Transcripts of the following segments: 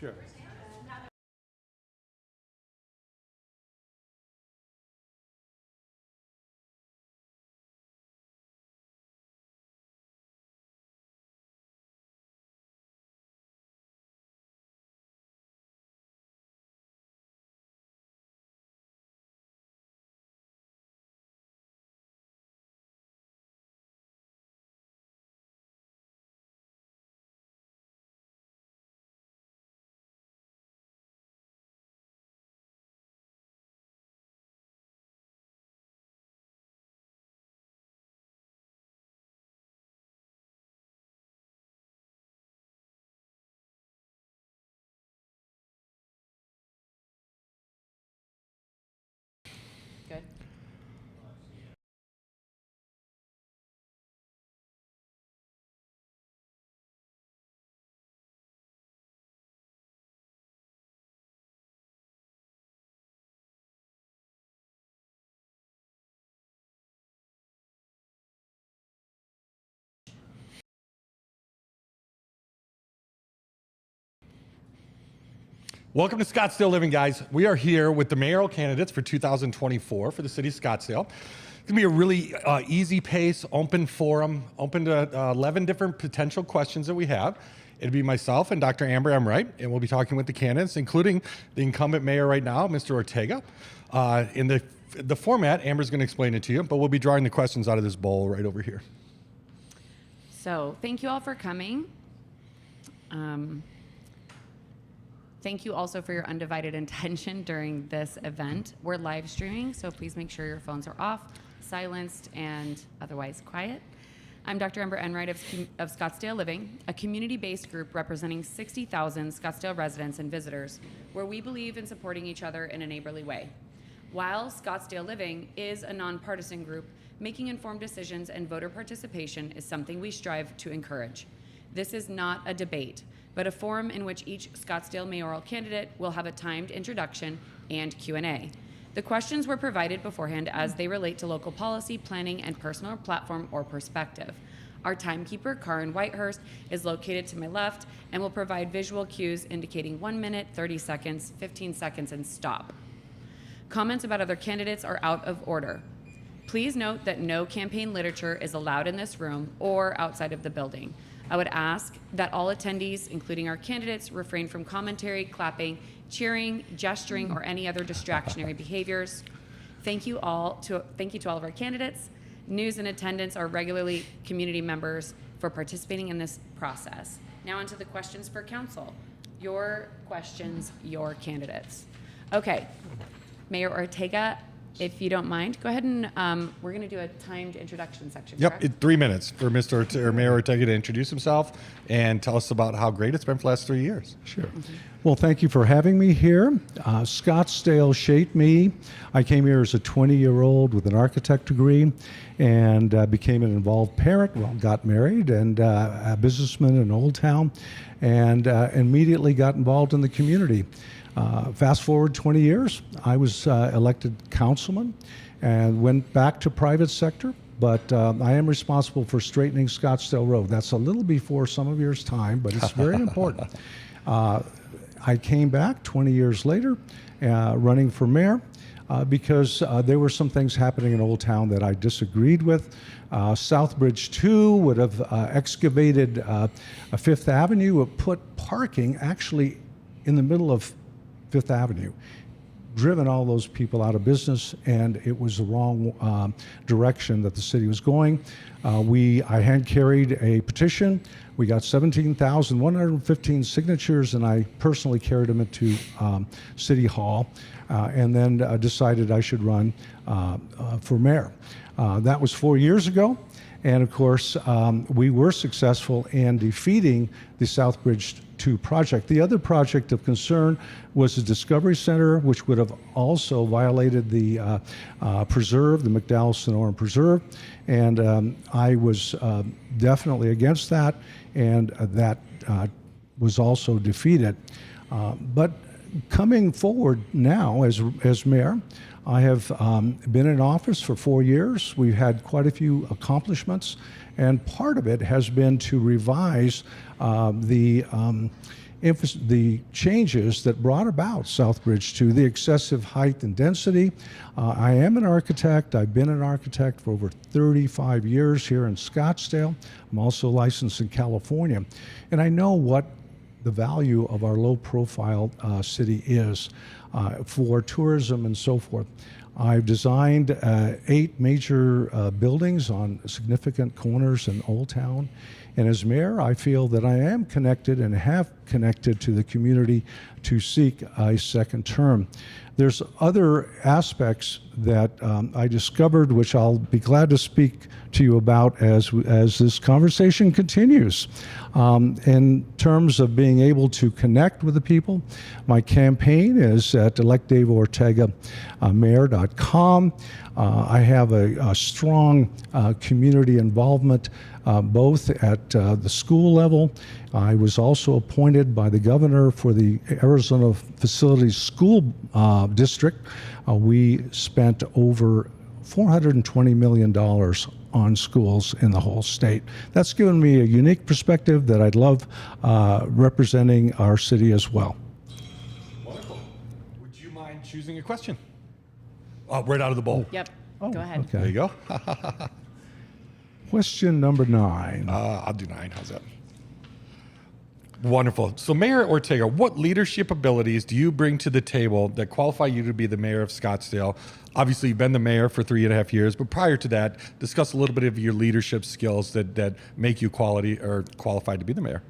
Sure. Good. Welcome to Scottsdale Living, guys. We are here with the mayoral candidates for 2024 for the city of Scottsdale. It's gonna be a really easy pace, open forum, open to 11 different potential questions that we have. It'll be myself and Dr. Amber Emright, and we'll be talking with the candidates, including the incumbent mayor right now, Mr. Ortega. In the format, Amber's gonna explain it to you, but we'll be drawing the questions out of this bowl right over here. So thank you all for coming. Thank you also for your undivided attention during this event. We're live streaming, so please make sure your phones are off, silenced, and otherwise quiet. I'm Dr. Amber Enright of Scottsdale Living, a community-based group representing 60,000 Scottsdale residents and visitors, where we believe in supporting each other in a neighborly way. While Scottsdale Living is a nonpartisan group, making informed decisions and voter participation is something we strive to encourage. This is not a debate, but a forum in which each Scottsdale mayoral candidate will have a timed introduction and Q&A. The questions were provided beforehand as they relate to local policy, planning, and personal platform or perspective. Our timekeeper, Karin Whitehurst, is located to my left and will provide visual cues indicating 1 minute, 30 seconds, 15 seconds, and stop. Comments about other candidates are out of order. Please note that no campaign literature is allowed in this room or outside of the building. I would ask that all attendees, including our candidates, refrain from commentary, clapping, cheering, gesturing, or any other distractionary behaviors. Thank you to all of our candidates, news and attendance, our regularly community members for participating in this process. Now onto the questions for council. Your questions, your candidates. Okay, Mayor Ortega, if you don't mind, go ahead and we're going to do a timed introduction section. Yep, correct? 3 minutes for Mayor Ortega to introduce himself and tell us about how great it's been for the last 3 years. Sure. Well, thank you for having me here. Scottsdale shaped me. I came here as a 20-year-old with an architect degree and became an involved parent, well, got married, and a businessman in Old Town, and immediately got involved in the community. Fast forward 20 years, I was elected councilman and went back to private sector, but I am responsible for straightening Scottsdale Road. That's a little before some of yours time, but it's very important. I came back 20 years later running for mayor because there were some things happening in Old Town that I disagreed with. Southbridge 2 would have excavated Fifth Avenue, put parking actually in the middle of Fifth Avenue, driven all those people out of business, and it was the wrong direction that the city was going. I hand carried a petition. We got 17,115 signatures, and I personally carried them into City Hall, and then decided I should run for mayor. That was 4 years ago. And of course, we were successful in defeating the Southbridge 2 project. The other project of concern was the Discovery Center, which would have also violated the preserve, the McDowell-Sonoran Preserve. And I was definitely against that, and that was also defeated. But coming forward now as mayor, I have been in office for 4 years. We've had quite a few accomplishments, and part of it has been to revise the changes that brought about Southbridge to the excessive height and density. I am an architect. I've been an architect for over 35 years here in Scottsdale. I'm also licensed in California, and I know what the value of our low-profile city is for tourism and so forth. I've designed 8 major buildings on significant corners in Old Town. And as mayor, I feel that I am connected and have connected to the community to seek a second term. There's other aspects that I discovered, which I'll be glad to speak to you about as this conversation continues. In terms of being able to connect with the people, my campaign is at electdaveortega.mayor.com. I have a strong community involvement both at the school level. I was also appointed by the governor for the Arizona Facilities School District. We spent over $420 million on schools in the whole state. That's given me a unique perspective that I'd love representing our city as well. Wonderful. Would you mind choosing a question? Right out of the bowl. Yep. Oh, Go ahead. okay. There you go. Question number 9. I'll do 9. How's that? Wonderful. So, Mayor Ortega, what leadership abilities do you bring to the table that qualify you to be the mayor of Scottsdale? Obviously, you've been the mayor for 3.5 years, but prior to that, discuss a little bit of your leadership skills that make you qualified to be the mayor.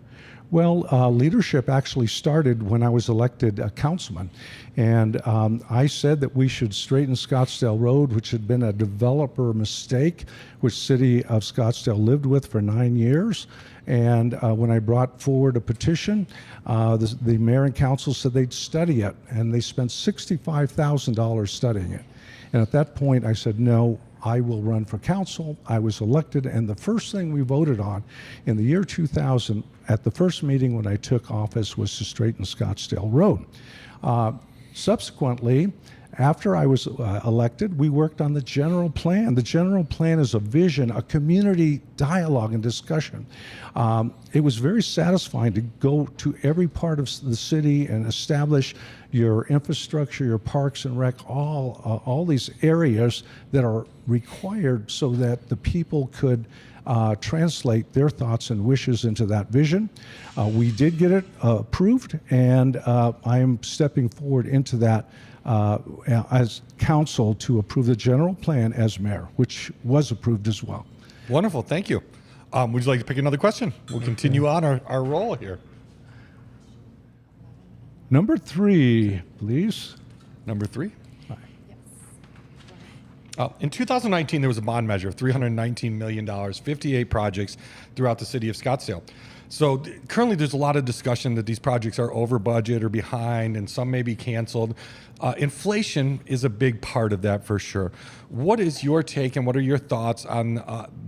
Well, leadership actually started when I was elected a councilman. And I said that we should straighten Scottsdale Road, which had been a developer mistake, which City of Scottsdale lived with for 9 years. And when I brought forward a petition, the mayor and council said they'd study it, and they spent $65,000 studying it. And at that point, I said, no, I will run for council. I was elected, and the first thing we voted on in the year 2000 at the first meeting when I took office was to straighten Scottsdale Road. Subsequently, after I was elected, we worked on the general plan. The general plan is a vision, a community dialogue and discussion. It was very satisfying to go to every part of the city and establish your infrastructure, your parks and rec, all these areas that are required so that the people could translate their thoughts and wishes into that vision. We did get it approved, and I am stepping forward into that as council to approve the general plan as mayor, which was approved as well. Wonderful. Thank you. Would you like to pick another question? We'll continue on our roll here. Number 3, please. Number 3. In 2019, there was a bond measure of $319 million, 58 projects throughout the city of Scottsdale. So currently there's a lot of discussion that these projects are over budget or behind, and some may be canceled. Inflation is a big part of that for sure. What is your take and what are your thoughts on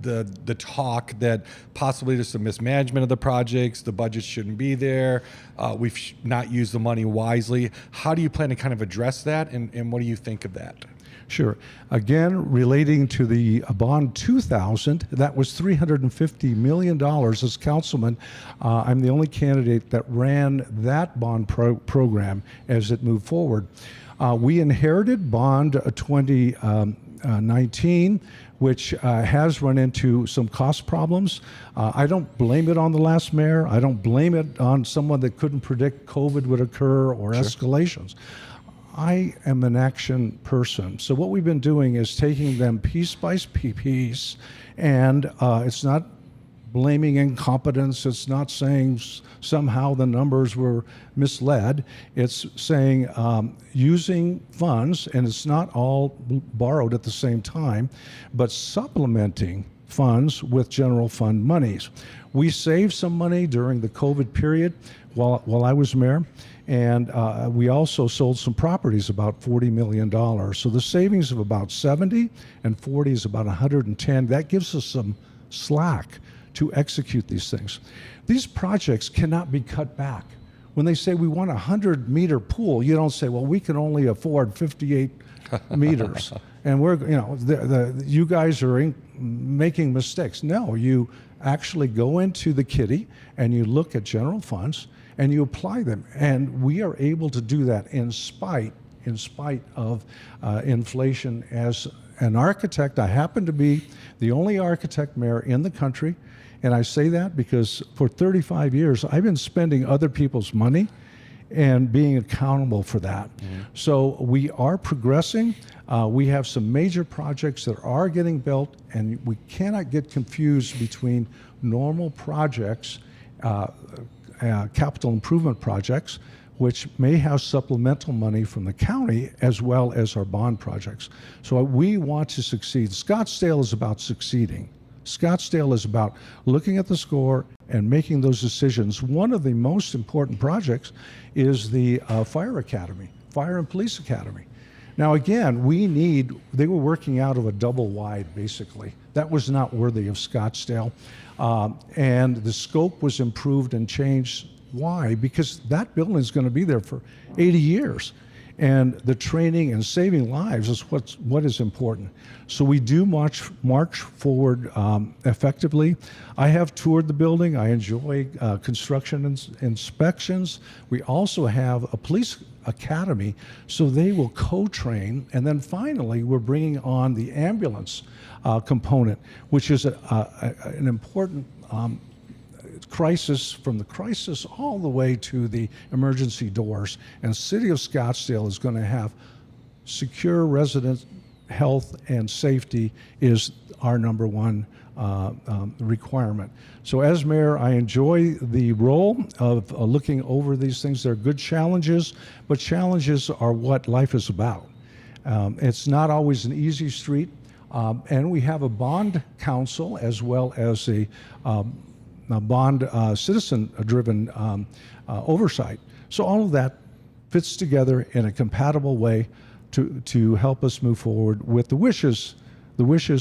the talk that possibly there's some mismanagement of the projects, the budget shouldn't be there, we've not used the money wisely? How do you plan to kind of address that, and what do you think of that? Sure. Again, relating to the bond 2000, that was $350 million as councilman. I'm the only candidate that ran that bond program as it moved forward. We inherited bond 2019, which has run into some cost problems. I don't blame it on the last mayor. I don't blame it on someone that couldn't predict COVID would occur or escalations. I am an action person. So what we've been doing is taking them piece by piece, and it's not blaming incompetence. It's not saying somehow the numbers were misled. It's saying using funds, and it's not all borrowed at the same time, but supplementing funds with general fund monies. We saved some money during the COVID period while I was mayor. And we also sold some properties, about $40 million. So the savings of about 70 and 40 is about 110. That gives us some slack to execute these things. These projects cannot be cut back. When they say we want a 100-meter pool, you don't say, well, we can only afford 58 meters. And we're, you guys are making mistakes. No, you actually go into the kitty and you look at general funds and you apply them. And we are able to do that in spite of inflation. As an architect, I happen to be the only architect mayor in the country. And I say that because for 35 years, I've been spending other people's money and being accountable for that. So we are progressing. We have some major projects that are getting built, and we cannot get confused between normal projects, capital improvement projects, which may have supplemental money from the county as well as our bond projects. So we want to succeed. Scottsdale is about succeeding. Scottsdale is about looking at the score and making those decisions. One of the most important projects is the Fire Academy, Fire and Police Academy. Now again, they were working out of a double wide basically. That was not worthy of Scottsdale. And the scope was improved and changed. Why? Because that building is going to be there for 80 years. And the training and saving lives is what is important. So we do march forward effectively. I have toured the building. I enjoy construction inspections. We also have a police academy, so they will co-train. And then finally, we're bringing on the ambulance component, which is an important crisis, from the crisis all the way to the emergency doors. And City of Scottsdale is going to have secure resident health and safety is our number one requirement. So as mayor, I enjoy the role of looking over these things. They're good challenges, but challenges are what life is about. It's not always an easy street. And we have a bond council as well as a bond citizen-driven oversight. So all of that fits together in a compatible way to help us move forward with the wishes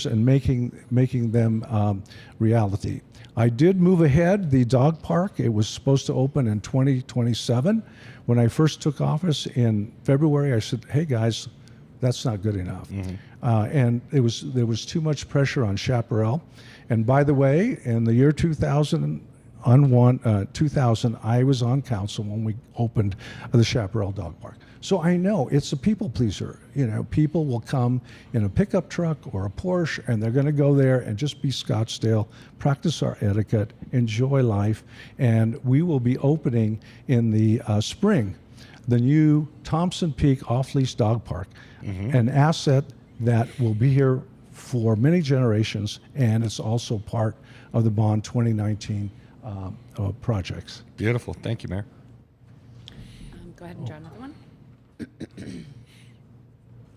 and making them reality. I did move ahead the dog park. It was supposed to open in 2027. When I first took office in February, I said, hey guys, that's not good enough. And there was too much pressure on Chaparral. And by the way, in the year 2000, I was on council when we opened the Chaparral Dog Park. So I know it's a people pleaser. People will come in a pickup truck or a Porsche, and they're going to go there and just be Scottsdale, practice our etiquette, enjoy life. And we will be opening in the spring the new Thompson Peak off-leash dog park, an asset that will be here for many generations, and it's also part of the Bond 2019 projects. Beautiful. Thank you, Mayor. Go ahead and draw another one.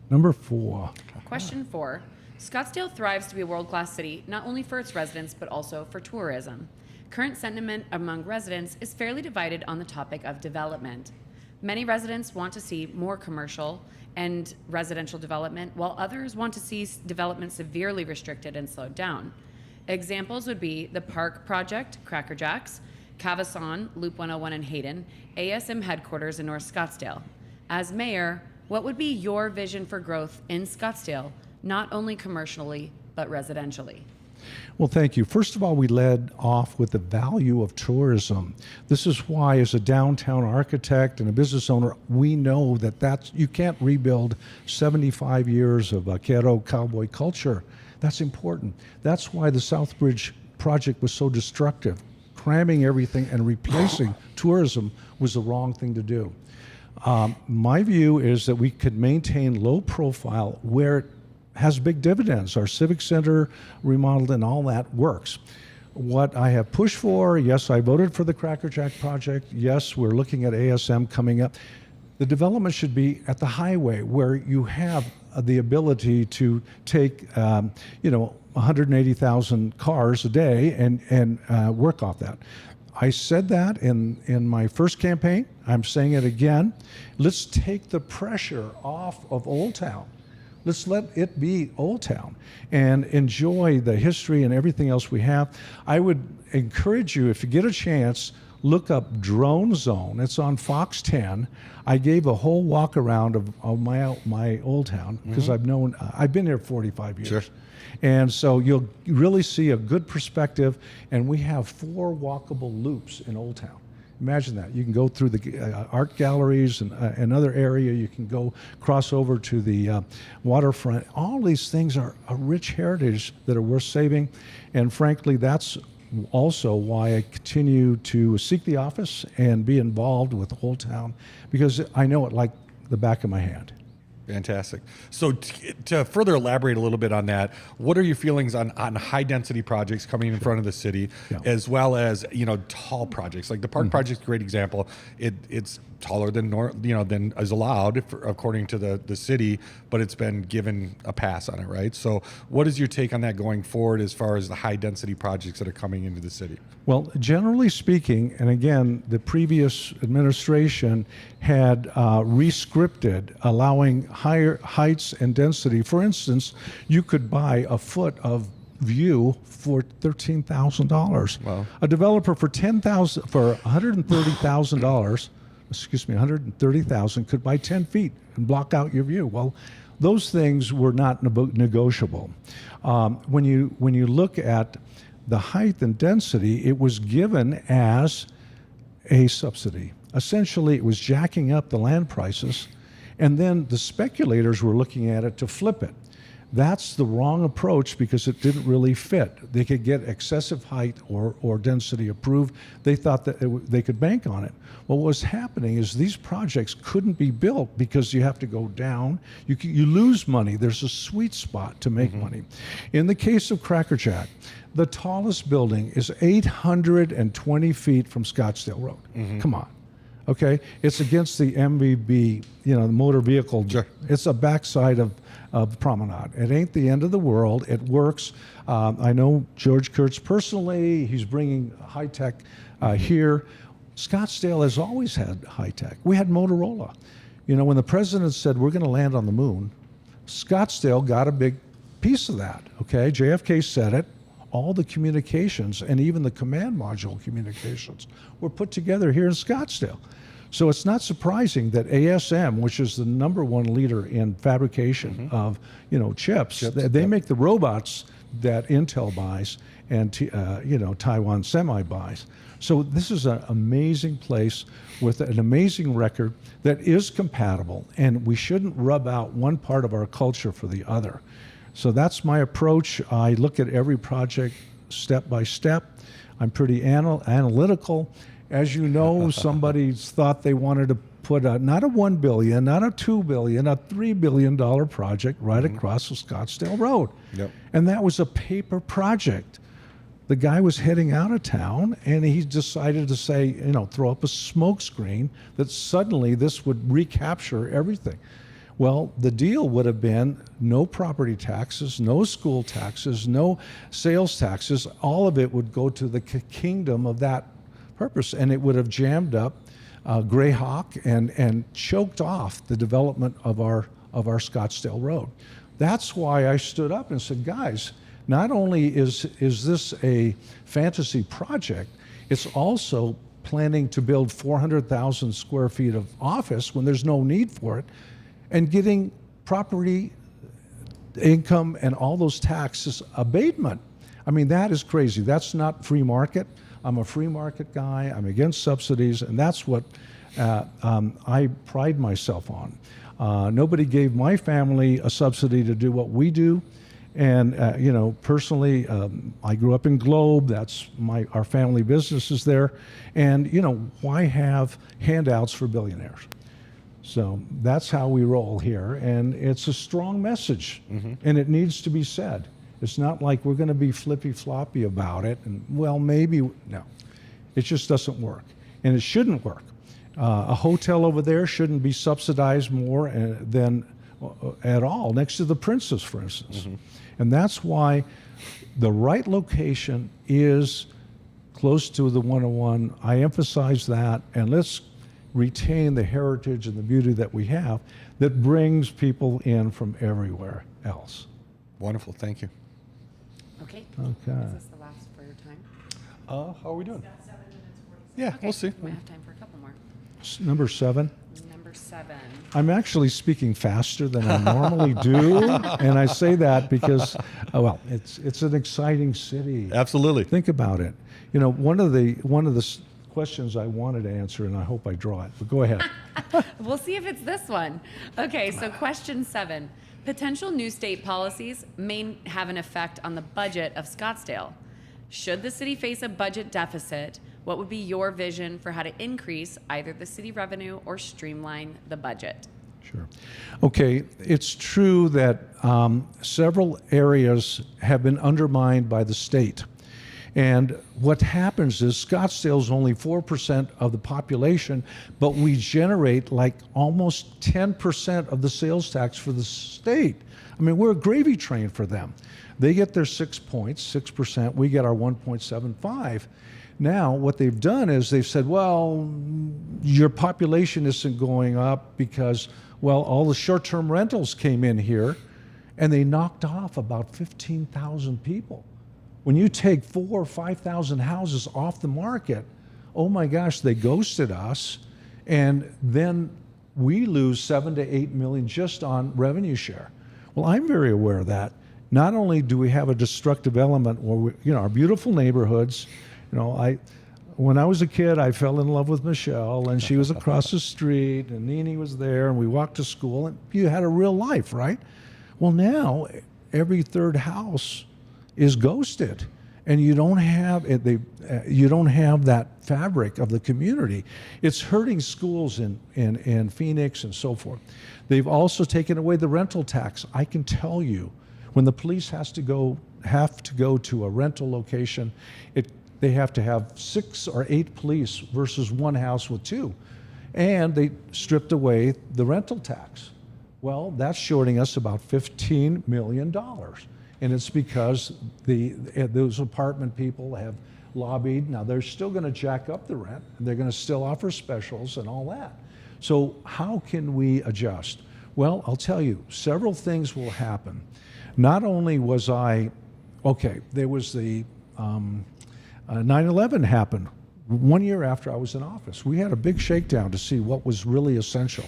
Number 4. Question 4. Scottsdale thrives to be a world-class city, not only for its residents, but also for tourism. Current sentiment among residents is fairly divided on the topic of development. Many residents want to see more commercial and residential development, while others want to see development severely restricted and slowed down. Examples would be the Park Project, Cracker Jacks, Cavasson, Loop 101 in Hayden, ASM headquarters in North Scottsdale. As mayor, what would be your vision for growth in Scottsdale, not only commercially, but residentially? Well, thank you. First of all, we led off with the value of tourism. This is why, as a downtown architect and a business owner, we know that you can't rebuild 75 years of vaquero cowboy culture. That's important. That's why the Southbridge project was so destructive. Cramming everything and replacing tourism was the wrong thing to do. My view is that we could maintain low profile where it has big dividends. Our civic center remodeled and all that works. What I have pushed for, yes, I voted for the Cracker Jack project. Yes, we're looking at ASM coming up. The development should be at the highway where you have the ability to take, 180,000 cars a day and work off that. I said that in my first campaign. I'm saying it again. Let's take the pressure off of Old Town. Let's let it be Old Town and enjoy the history and everything else we have. I would encourage you, if you get a chance, look up Drone Zone. It's on Fox 10. I gave a whole walk around of my old town because I've been here 45 years. Sure. And so you'll really see a good perspective. And we have 4 walkable loops in Old Town. Imagine that. You can go through the art galleries and another area. You can go cross over to the waterfront. All these things are a rich heritage that are worth saving. And frankly, that's also why I continue to seek the office and be involved with Old Town, because I know it like the back of my hand. Fantastic. So to further elaborate a little bit on that, what are your feelings on high density projects coming in front of the city, as well as, tall projects? Like the park project's a great example. It's taller than than is allowed according to the city, but it's been given a pass on it, right? So what is your take on that going forward as far as the high density projects that are coming into the city? Well, generally speaking, and again, the previous administration had rescripted allowing higher heights and density. For instance, you could buy a foot of view for $13,000. Wow. A developer for $130,000, $130,000 could buy 10 feet and block out your view. Well, those things were not negotiable. When you look at the height and density, it was given as a subsidy. Essentially, it was jacking up the land prices, and then the speculators were looking at it to flip it. That's the wrong approach because it didn't really fit. They could get excessive height or density approved. They thought that they could bank on it. Well, what was happening is these projects couldn't be built because you have to go down. You lose money. There's a sweet spot to make money. In the case of Cracker Jack, the tallest building is 820 feet from Scottsdale Road. Come on. Okay? It's against the MVB, the motor vehicle. Sure. It's a backside of Promenade. It ain't the end of the world. It works. I know George Kurtz personally. He's bringing high tech here. Scottsdale has always had high tech. We had Motorola. When the president said we're going to land on the moon, Scottsdale got a big piece of that. Okay, JFK said it. All the communications and even the command module communications were put together here in Scottsdale. So it's not surprising that ASM, which is the #1 leader in fabrication of chips, they make the robots that Intel buys and Taiwan Semi buys. So this is an amazing place with an amazing record that is compatible, and we shouldn't rub out one part of our culture for the other. So that's my approach. I look at every project step by step. I'm pretty analytical. As you know, somebody thought they wanted to put not a $1 billion, not a $2 billion, a $3 billion project right across the Scottsdale Road. Yep. And that was a paper project. The guy was heading out of town, and he decided to say, throw up a smoke screen that suddenly this would recapture everything. Well, the deal would have been no property taxes, no school taxes, no sales taxes. All of it would go to the kingdom of that purpose, and it would have jammed up Greyhawk and choked off the development of our Scottsdale Road. That's why I stood up and said, guys, not only is this a fantasy project, it's also planning to build 400,000 square feet of office when there's no need for it, and getting property income and all those taxes abatement. I mean, that is crazy. That's not free market. I'm a free market guy. I'm against subsidies, and that's what I pride myself on. Nobody gave my family a subsidy to do what we do. And, personally, I grew up in Globe. That's our family business is there. And, why have handouts for billionaires? So that's how we roll here. And it's a strong message, and it needs to be said. It's not like we're going to be flippy-floppy about it. And, well, maybe, no. It just doesn't work. And it shouldn't work. A hotel over there shouldn't be subsidized more than at all, next to the Princess, for instance. And that's why the right location is close to the 101. I emphasize that, and let's retain the heritage and the beauty that we have that brings people in from everywhere else. Wonderful. Thank you. Okay. Okay. Is this the last for your time? How are we doing? Yeah, Okay, we'll see. We might have time for a couple more. Number 7. Number 7. I'm actually speaking faster than I normally do, and I say that because, it's an exciting city. Absolutely. Think about it. You know, one of the questions I wanted to answer, and I hope I draw it. But go ahead. We'll see if it's this one. Okay, so question 7. Potential new state policies may have an effect on the budget of Scottsdale. Should the city face a budget deficit, what would be your vision for how to increase either the city revenue or streamline the budget? Sure. Okay, it's true that several areas have been undermined by the state. And what happens is Scottsdale is only 4% of the population, but we generate like almost 10% of the sales tax for the state. I mean, we're a gravy train for them. They get their 6 points, 6%. We get our 1.75. Now, what they've done is they've said, well, your population isn't going up because, well, all the short-term rentals came in here, and they knocked off about 15,000 people. When you take 4,000 or 5,000 houses off the market, oh my gosh, they ghosted us, and then we lose 7 to 8 million just on revenue share. Well, I'm very aware of that. Not only do we have a destructive element where we, you know, our beautiful neighborhoods, you know, when I was a kid, I fell in love with Michelle, and she was across the street, and Nene was there, and we walked to school, and you had a real life, right? Well, now every third house is ghosted, and you don't have that fabric of the community. It's hurting schools in Phoenix and so forth. They've also taken away the rental tax. I can tell you, when the police have to go to a rental location, they have to have 6 or 8 police versus one house with 2, and they stripped away the rental tax. Well, that's shorting us about $15 million. And it's because those apartment people have lobbied. Now, they're still going to jack up the rent, and they're going to still offer specials and all that. So how can we adjust? Well, I'll tell you, several things will happen. Not only was there was the 9/11 happened 1 year after I was in office. We had a big shakedown to see what was really essential.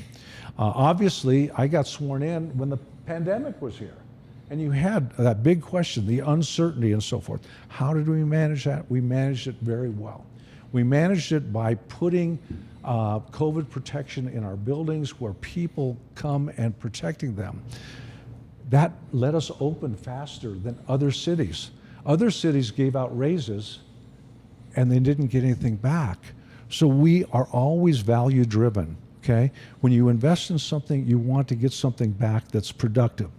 Obviously, I got sworn in when the pandemic was here. And you had that big question, the uncertainty and so forth. How did we manage that? We managed it very well. We managed it by putting COVID protection in our buildings where people come and protecting them. That let us open faster than other cities. Other cities gave out raises and they didn't get anything back. So we are always value driven, okay? When you invest in something, you want to get something back that's productive.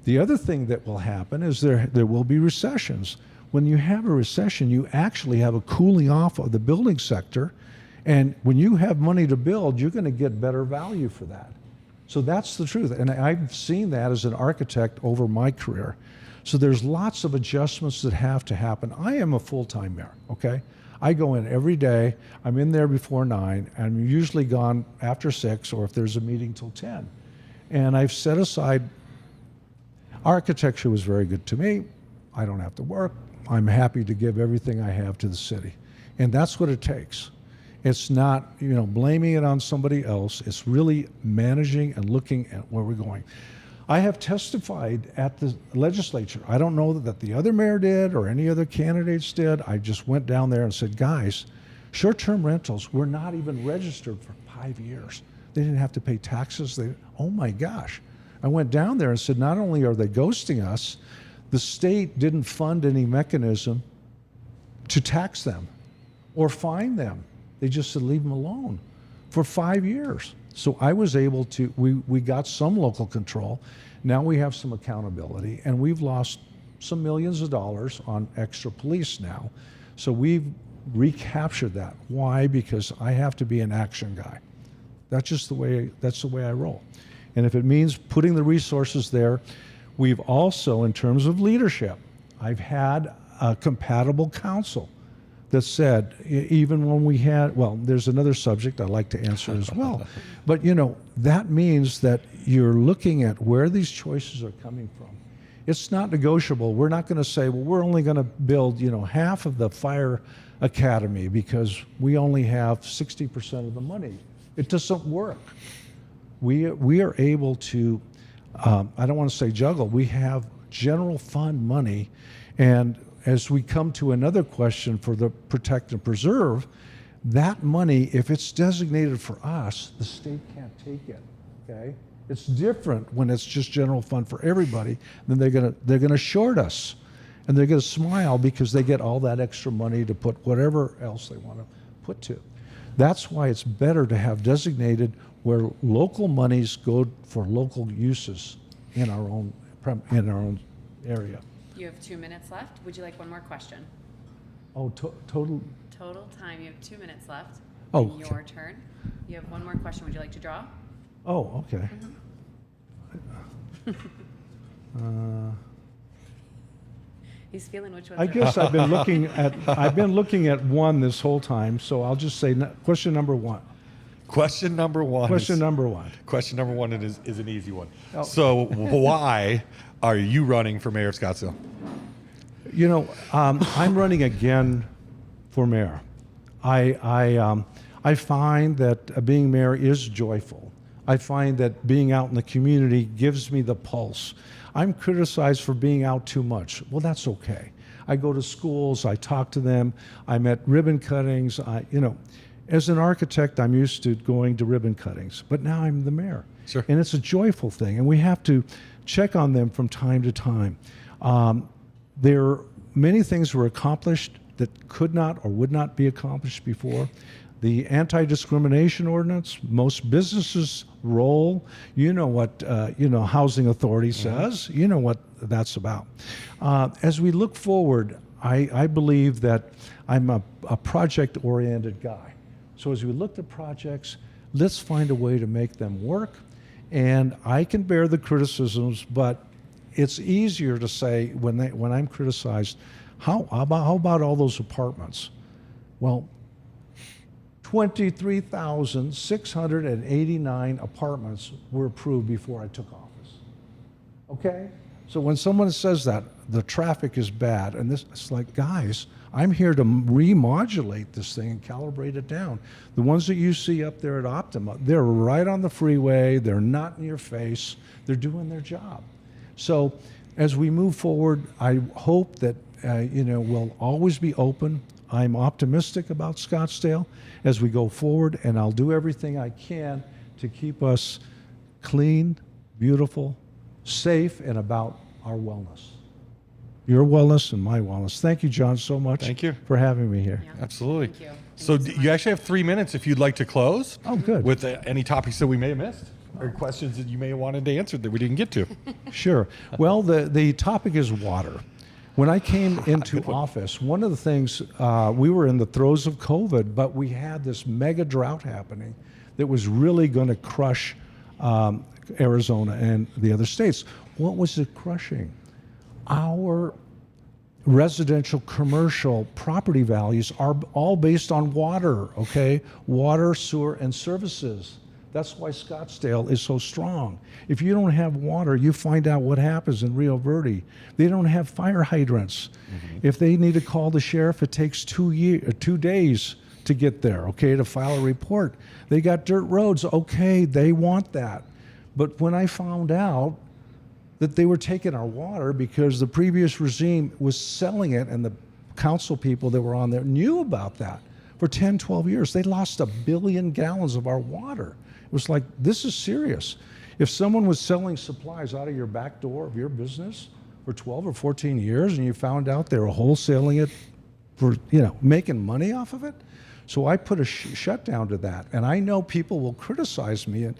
The other thing that will happen is there will be recessions. When you have a recession, you actually have a cooling off of the building sector. And when you have money to build, you're going to get better value for that. So that's the truth. And I've seen that as an architect over my career. So there's lots of adjustments that have to happen. I am a full-time mayor, okay? I go in every day. I'm in there before 9. I'm usually gone after 6, or if there's a meeting till 10. And I've set aside. Architecture was very good to me. I don't have to work. I'm happy to give everything I have to the city. And that's what it takes. It's not, blaming it on somebody else. It's really managing and looking at where we're going. I have testified at the legislature. I don't know that the other mayor did or any other candidates did. I just went down there and said, guys, short-term rentals were not even registered for 5 years. They didn't have to pay taxes. Oh my gosh. I went down there and said, not only are they ghosting us, the state didn't fund any mechanism to tax them or fine them. They just said, leave them alone for 5 years. So I was able to, we got some local control. Now we have some accountability, and we've lost some millions of dollars on extra police now. So we've recaptured that. Why? Because I have to be an action guy. That's the way I roll. And if it means putting the resources there, we've also, in terms of leadership, I've had a compatible council that said, even when we had, there's another subject I'd like to answer as well. But that means that you're looking at where these choices are coming from. It's not negotiable. We're not going to say, well, we're only going to build, half of the fire academy because we only have 60% of the money. It doesn't work. We are able to, I don't want to say juggle, we have general fund money. And as we come to another question for the protect and preserve, that money, if it's designated for us, the state can't take it, okay? It's different when it's just general fund for everybody, then they're gonna short us. And they're gonna smile because they get all that extra money to put whatever else they wanna put to. That's why it's better to have designated where local monies go for local uses in our own area. You have 2 minutes left. Would you like one more question? Oh, total. Total time, you have 2 minutes left. Oh, And your turn. You have one more question. Would you like to draw? Oh, okay. He's feeling which one. I guess I've been looking at one this whole time, so I'll just say question number one. Question number one. Question number one. Question number one is an easy one. Oh. So why are you running for mayor of Scottsdale? You know, I'm running again for mayor. I find that being mayor is joyful. I find that being out in the community gives me the pulse. I'm criticized for being out too much. Well, that's okay. I go to schools, I talk to them, I'm at ribbon cuttings. As an architect, I'm used to going to ribbon cuttings, but now I'm the mayor. Sure. And it's a joyful thing, and we have to check on them from time to time. There are many things were accomplished that could not or would not be accomplished before. The anti-discrimination ordinance, most businesses roll. You know what housing authority says. You know what that's about. As we look forward, I believe that I'm a project-oriented guy. So as we look at projects, let's find a way to make them work. And I can bear the criticisms, but it's easier to say when I'm criticized, how about all those apartments? Well, 23,689 apartments were approved before I took office. Okay? So when someone says that, the traffic is bad, and it's like, guys, I'm here to remodulate this thing and calibrate it down. The ones that you see up there at Optima, they're right on the freeway, they're not in your face, they're doing their job. So as we move forward, I hope that we'll always be open. I'm optimistic about Scottsdale as we go forward, and I'll do everything I can to keep us clean, beautiful, safe, and about our wellness. Your wellness and my wellness. Thank you, John, so much. Thank you. For having me here. Yeah. Absolutely. Thank you. So Thank you so you much. actually have 3 minutes if you'd like to close. Oh, good. With any topics that we may have missed or questions that you may have wanted to answer that we didn't get to. Sure. Well, the topic is water. When I came into office, one of the things, we were in the throes of COVID, but we had this mega drought happening that was really going to crush Arizona and the other states. What was it crushing? Our residential, commercial property values are all based on water, okay? Water, sewer, and services. That's why Scottsdale is so strong. If you don't have water, you find out what happens in Rio Verde. They don't have fire hydrants. Mm-hmm. If they need to call the sheriff, it takes 2 days to get there, okay, to file a report. They got dirt roads, okay, they want that. But when I found out that they were taking our water because the previous regime was selling it, and the council people that were on there knew about that for 10, 12 years. They lost 1 billion gallons of our water. It was like, this is serious. If someone was selling supplies out of your back door of your business for 12 or 14 years and you found out they were wholesaling it for, making money off of it. So I put a shutdown to that. And I know people will criticize me, and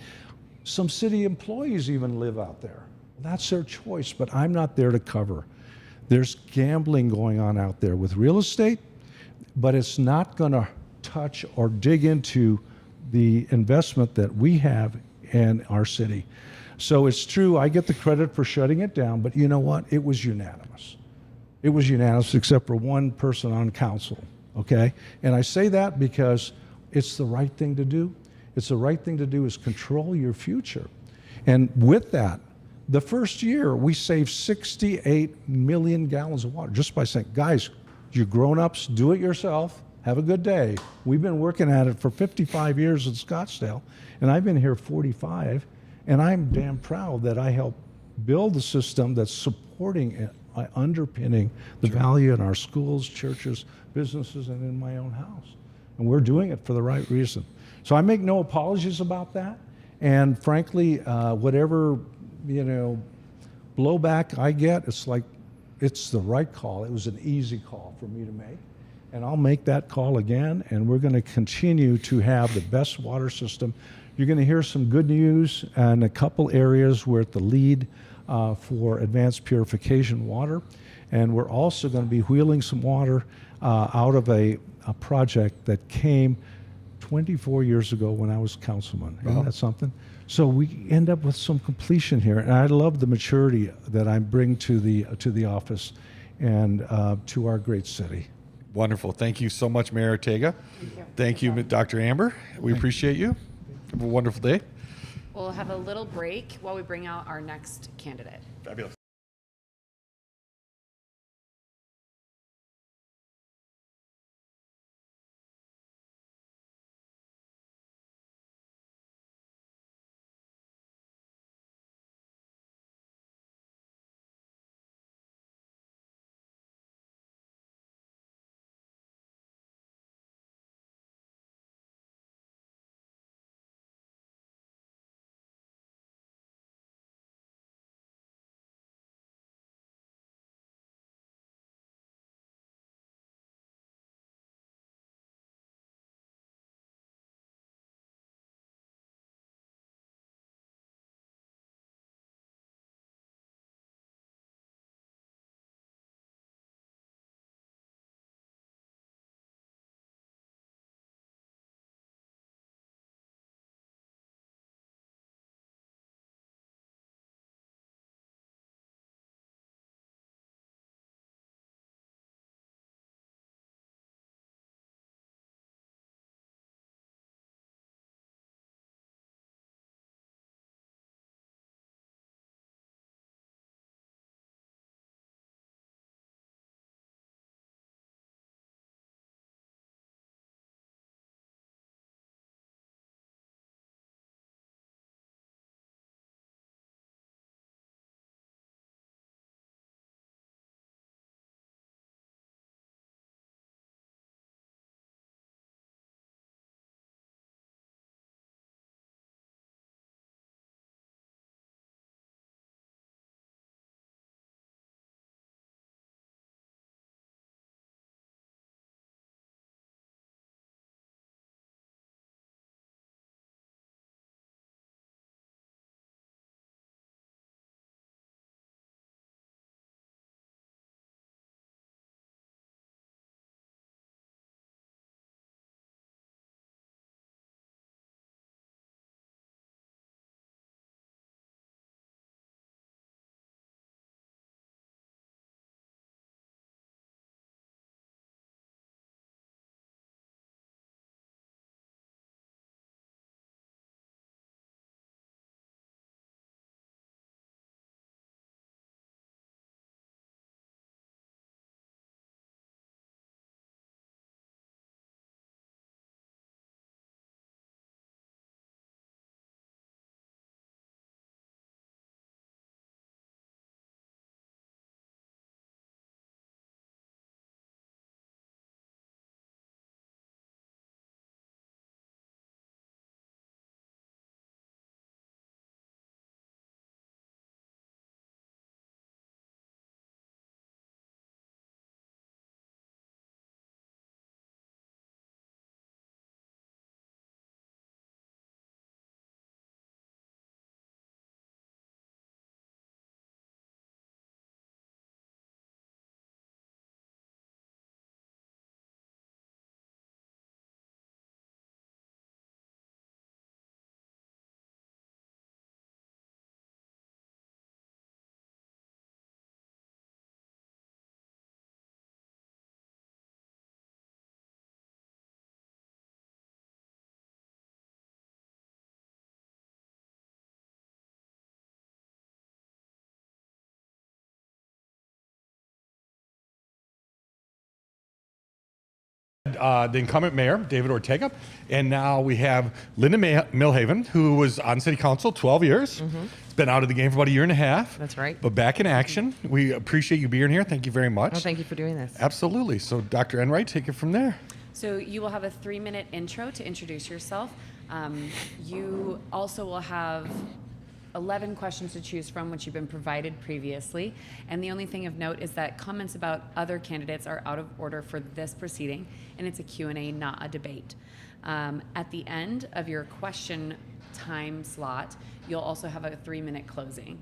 some city employees even live out there. That's their choice, but I'm not there to cover. There's gambling going on out there with real estate, but it's not going to touch or dig into the investment that we have in our city. So it's true, I get the credit for shutting it down, but you know what? It was unanimous. It was unanimous except for one person on council, okay? And I say that because it's the right thing to do. It's the right thing to do is control your future. And with that, the first year, we saved 68 million gallons of water just by saying, guys, you grown-ups, do it yourself. Have a good day. We've been working at it for 55 years in Scottsdale, and I've been here 45, and I'm damn proud that I helped build the system that's supporting it, underpinning the value in our schools, churches, businesses, and in my own house. And we're doing it for the right reason. So I make no apologies about that. And frankly, whatever, blowback I get, it's like, it's the right call. It was an easy call for me to make. And I'll make that call again, and we're going to continue to have the best water system. You're going to hear some good news in a couple areas. We're at the lead for advanced purification water, and we're also going to be wheeling some water out of a project that came 24 years ago when I was councilman. Isn't that something? So we end up with some completion here, and I love the maturity that I bring to the office and to our great city. Wonderful. Thank you so much, Mayor Ortega. Thank you, Dr. Amber. We appreciate you. Have a wonderful day. We'll have a little break while we bring out our next candidate. Fabulous. had the incumbent mayor, David Ortega, and now we have Linda Milhaven, who was on city council 12 years. It's been out of the game for about a year and a half. That's right. But back in action. We appreciate you being here. Thank you very much. Well, thank you for doing this. Absolutely. So Dr. Enright, take it from there. So you will have a 3-minute intro to introduce yourself. You also will have 11 questions to choose from, which you've been provided previously. And the only thing of note is that comments about other candidates are out of order for this proceeding, and it's a Q&A, not a debate. At the end of your question time slot, you'll also have a 3-minute closing.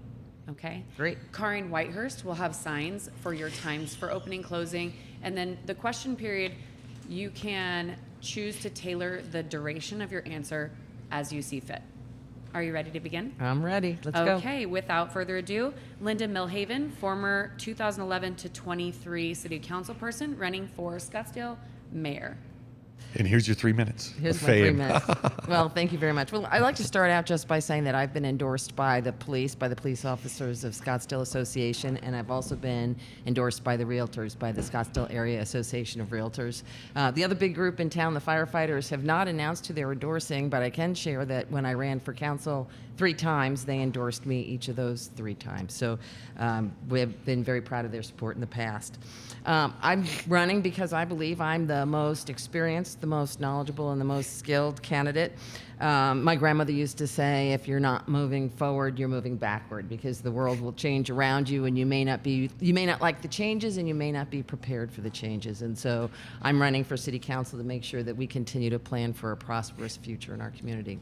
Okay? Great. Karin Whitehurst will have signs for your times for opening, closing, and then the question period, you can choose to tailor the duration of your answer as you see fit. Are you ready to begin? I'm ready. Let's go. Okay, without further ado, Linda Milhaven, former 2011 to 23 city council person running for Scottsdale mayor. And here's your 3 minutes. Here's of my 3 fame. minutes. Well, thank you very much. Well, I'd like to start out just by saying that I've been endorsed by the police officers of Scottsdale Association, and I've also been endorsed by the realtors, by the Scottsdale Area Association of Realtors. The other big group in town, the firefighters, have not announced who they're endorsing, but I can share that when I ran for council 3 times, they endorsed me each of those 3 times. So we have been very proud of their support in the past. I'm running because I believe I'm the most experienced, the most knowledgeable, and the most skilled candidate. My grandmother used to say, if you're not moving forward, you're moving backward, because the world will change around you, and you may not like the changes, and you may not be prepared for the changes. And so I'm running for city council to make sure that we continue to plan for a prosperous future in our community.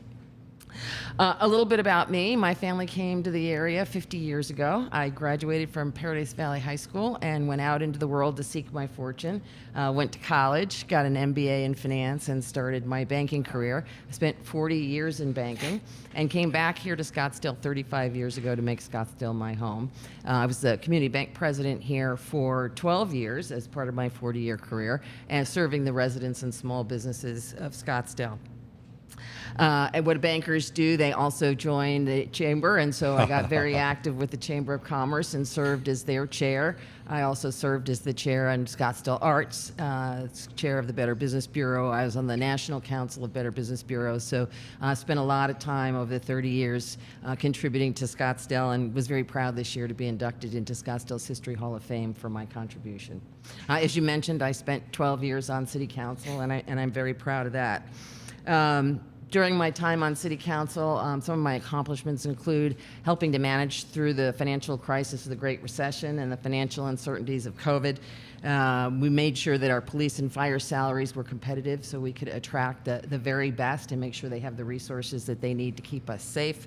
A little bit about me. My family came to the area 50 years ago. I graduated from Paradise Valley High School and went out into the world to seek my fortune. Went to college, got an MBA in finance, and started my banking career. I spent 40 years in banking and came back here to Scottsdale 35 years ago to make Scottsdale my home. I was the community bank president here for 12 years as part of my 40-year career, and serving the residents and small businesses of Scottsdale. And what bankers do, they also join the chamber, and so I got very active with the Chamber of Commerce and served as their chair. I also served as the chair on Scottsdale Arts, chair of the Better Business Bureau. I was on the National Council of Better Business Bureaus, so I spent a lot of time over the 30 years contributing to Scottsdale, and was very proud this year to be inducted into Scottsdale's History Hall of Fame for my contribution. As you mentioned, I spent 12 years on City Council, and I'm very proud of that. During my time on City Council, some of my accomplishments include helping to manage through the financial crisis of the Great Recession and the financial uncertainties of COVID. We made sure that our police and fire salaries were competitive so we could attract the very best and make sure they have the resources that they need to keep us safe.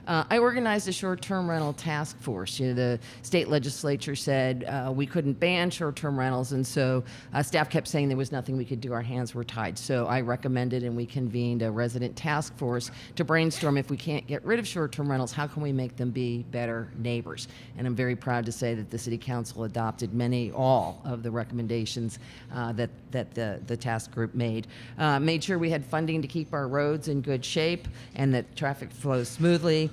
I organized a short-term rental task force. The state legislature said we couldn't ban short-term rentals, and so staff kept saying there was nothing we could do. Our hands were tied. So I recommended, and we convened a resident task force to brainstorm, if we can't get rid of short-term rentals, how can we make them be better neighbors? And I'm very proud to say that the City Council adopted all of the recommendations that the task group made. Made sure we had funding to keep our roads in good shape and that traffic flows smoothly.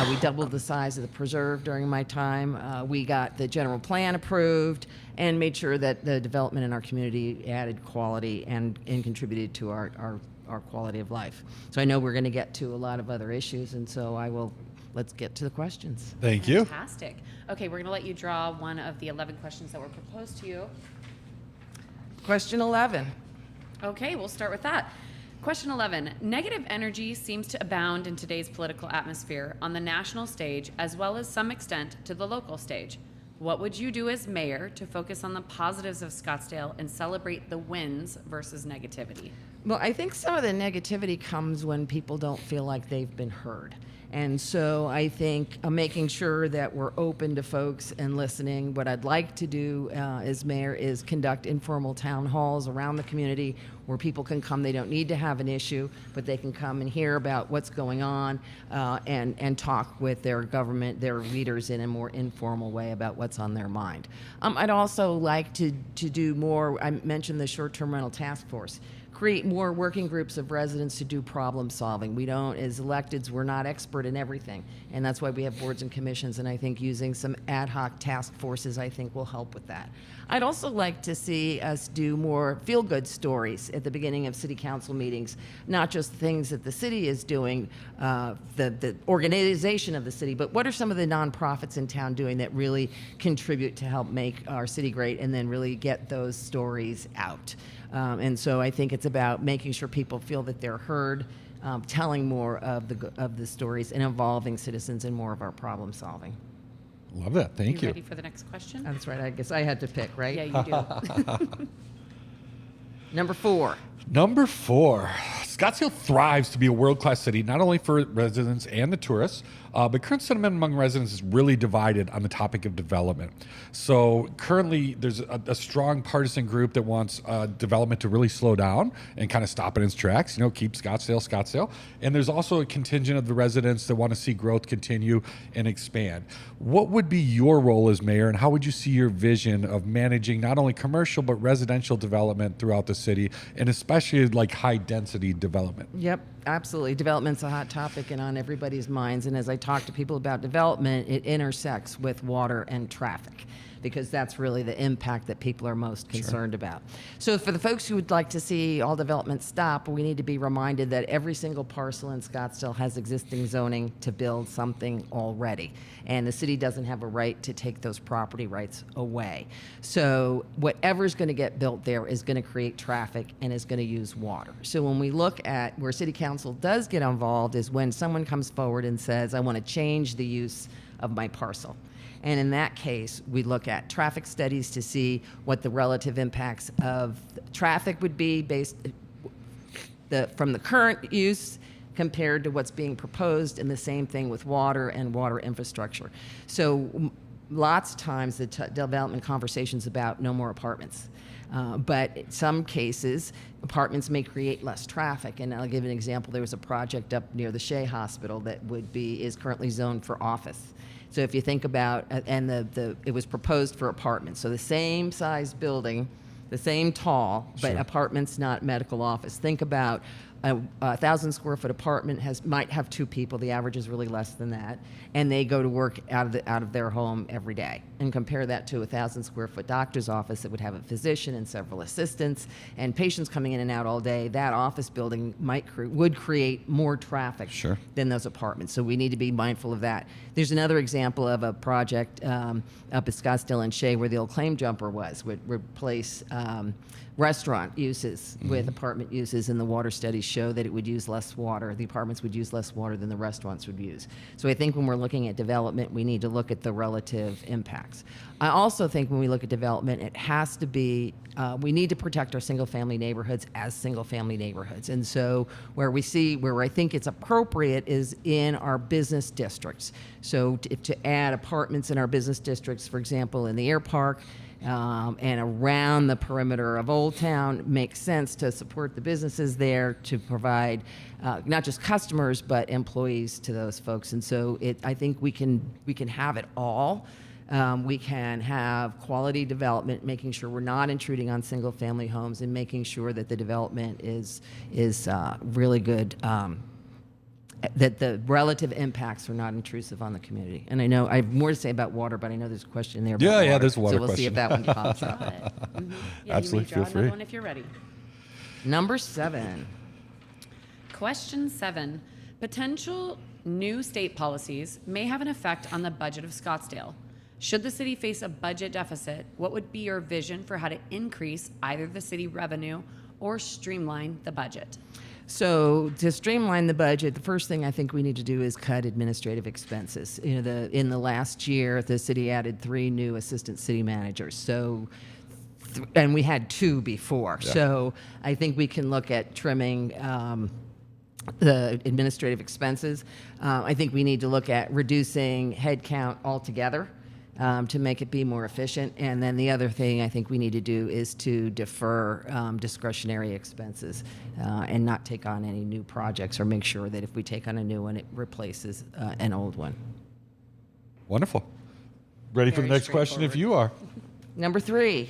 We doubled the size of the preserve during my time. We got the general plan approved and made sure that the development in our community added quality and contributed to our quality of life. So I know we're going to get to a lot of other issues, and so let's get to the questions. Thank you. Fantastic. Okay, we're going to let you draw one of the 11 questions that were proposed to you. Question 11. Okay, we'll start with that. Question 11. Negative energy seems to abound in today's political atmosphere on the national stage as well as some extent to the local stage. What would you do as mayor to focus on the positives of Scottsdale and celebrate the wins versus negativity? Well, I think some of the negativity comes when people don't feel like they've been heard. And so I think making sure that we're open to folks and listening. What I'd like to do as mayor is conduct informal town halls around the community where people can come. They don't need to have an issue, but they can come and hear about what's going on and talk with their government, their leaders in a more informal way about what's on their mind. I'd also like to do more. I mentioned the short-term rental task force. create more working groups of residents to do problem solving. We don't, as electeds, we're not expert in everything. And that's why we have boards and commissions. And I think using some ad hoc task forces, I think, will help with that. I'd also like to see us do more feel-good stories at the beginning of city council meetings, not just things that the city is doing, the organization of the city, but what are some of the nonprofits in town doing that really contribute to help make our city great, and then really get those stories out. And so I think it's about making sure people feel that they're heard, telling more of the stories, and involving citizens in more of our problem solving. Love that. Thank you. Ready for the next question? That's right. I guess I had to pick, right? Yeah, you do. Number 4. Number 4, Scottsdale thrives to be a world-class city, not only for residents and the tourists, but current sentiment among residents is really divided on the topic of development. So currently, there's a strong partisan group that wants development to really slow down and kind of stop it in its tracks, keep Scottsdale. And there's also a contingent of the residents that want to see growth continue and expand. What would be your role as mayor, and how would you see your vision of managing not only commercial but residential development throughout the city, and especially like high-density development? Yep, absolutely. Development's a hot topic and on everybody's minds. And as I talk to people about development, it intersects with water and traffic, because that's really the impact that people are most concerned about. So for the folks who would like to see all development stop, we need to be reminded that every single parcel in Scottsdale has existing zoning to build something already. And the city doesn't have a right to take those property rights away. So whatever's going to get built there is going to create traffic and is going to use water. So when we look at where city council does get involved is when someone comes forward and says, I want to change the use of my parcel. And in that case, we look at traffic studies to see what the relative impacts of traffic would be from the current use compared to what's being proposed, and the same thing with water and water infrastructure. So lots of times the development conversation's about no more apartments. But in some cases, apartments may create less traffic. And I'll give an example. There was a project up near the Shea Hospital that is currently zoned for office. So if you think about, and it was proposed for apartments. So the same size building, the same tall, but apartments, not medical office. Think about a 1,000 square foot apartment might have 2 people. The average is really less than that, and they go to work out of their home every day. And compare that to a 1,000 square foot doctor's office that would have a physician and several assistants and patients coming in and out all day. That office building would create more traffic than those apartments. So we need to be mindful of that. There's another example of a project up at Scottsdale and Shea where the old claim jumper would replace restaurant uses with apartment uses, and the water studies show that it would use less water. The apartments would use less water than the restaurants would use. So I think when we're looking at development, we need to look at the relative impacts. I also think when we look at development, it has to be, we need to protect our single-family neighborhoods as single-family neighborhoods. And so where I think it's appropriate is in our business districts. So to add apartments in our business districts, for example, in the Air Park, and around the perimeter of Old Town, makes sense to support the businesses there, to provide not just customers but employees to those folks. And so I think we can have it all. We can have quality development, making sure we're not intruding on single-family homes, and making sure that the development is really good. That the relative impacts are not intrusive on the community. And I know I have more to say about water, but I know there's a question there about water. There's a water so we'll see if that one pops up. Yeah, Absolutely, you may draw feel free. another one if you're ready. Number 7. Question 7. Potential new state policies may have an effect on the budget of Scottsdale. Should the city face a budget deficit, what would be your vision for how to increase either the city revenue or streamline the budget? So to streamline the budget, the first thing I think we need to do is cut administrative expenses. In the last year, the city added 3 new assistant city managers. So, and we had 2 before. Yeah. So I think we can look at trimming the administrative expenses. I think we need to look at reducing headcount altogether. To make it be more efficient. And then the other thing I think we need to do is to defer discretionary expenses and not take on any new projects, or make sure that if we take on a new one, it replaces an old one. Wonderful. Ready for the Very next question if you are. Number 3.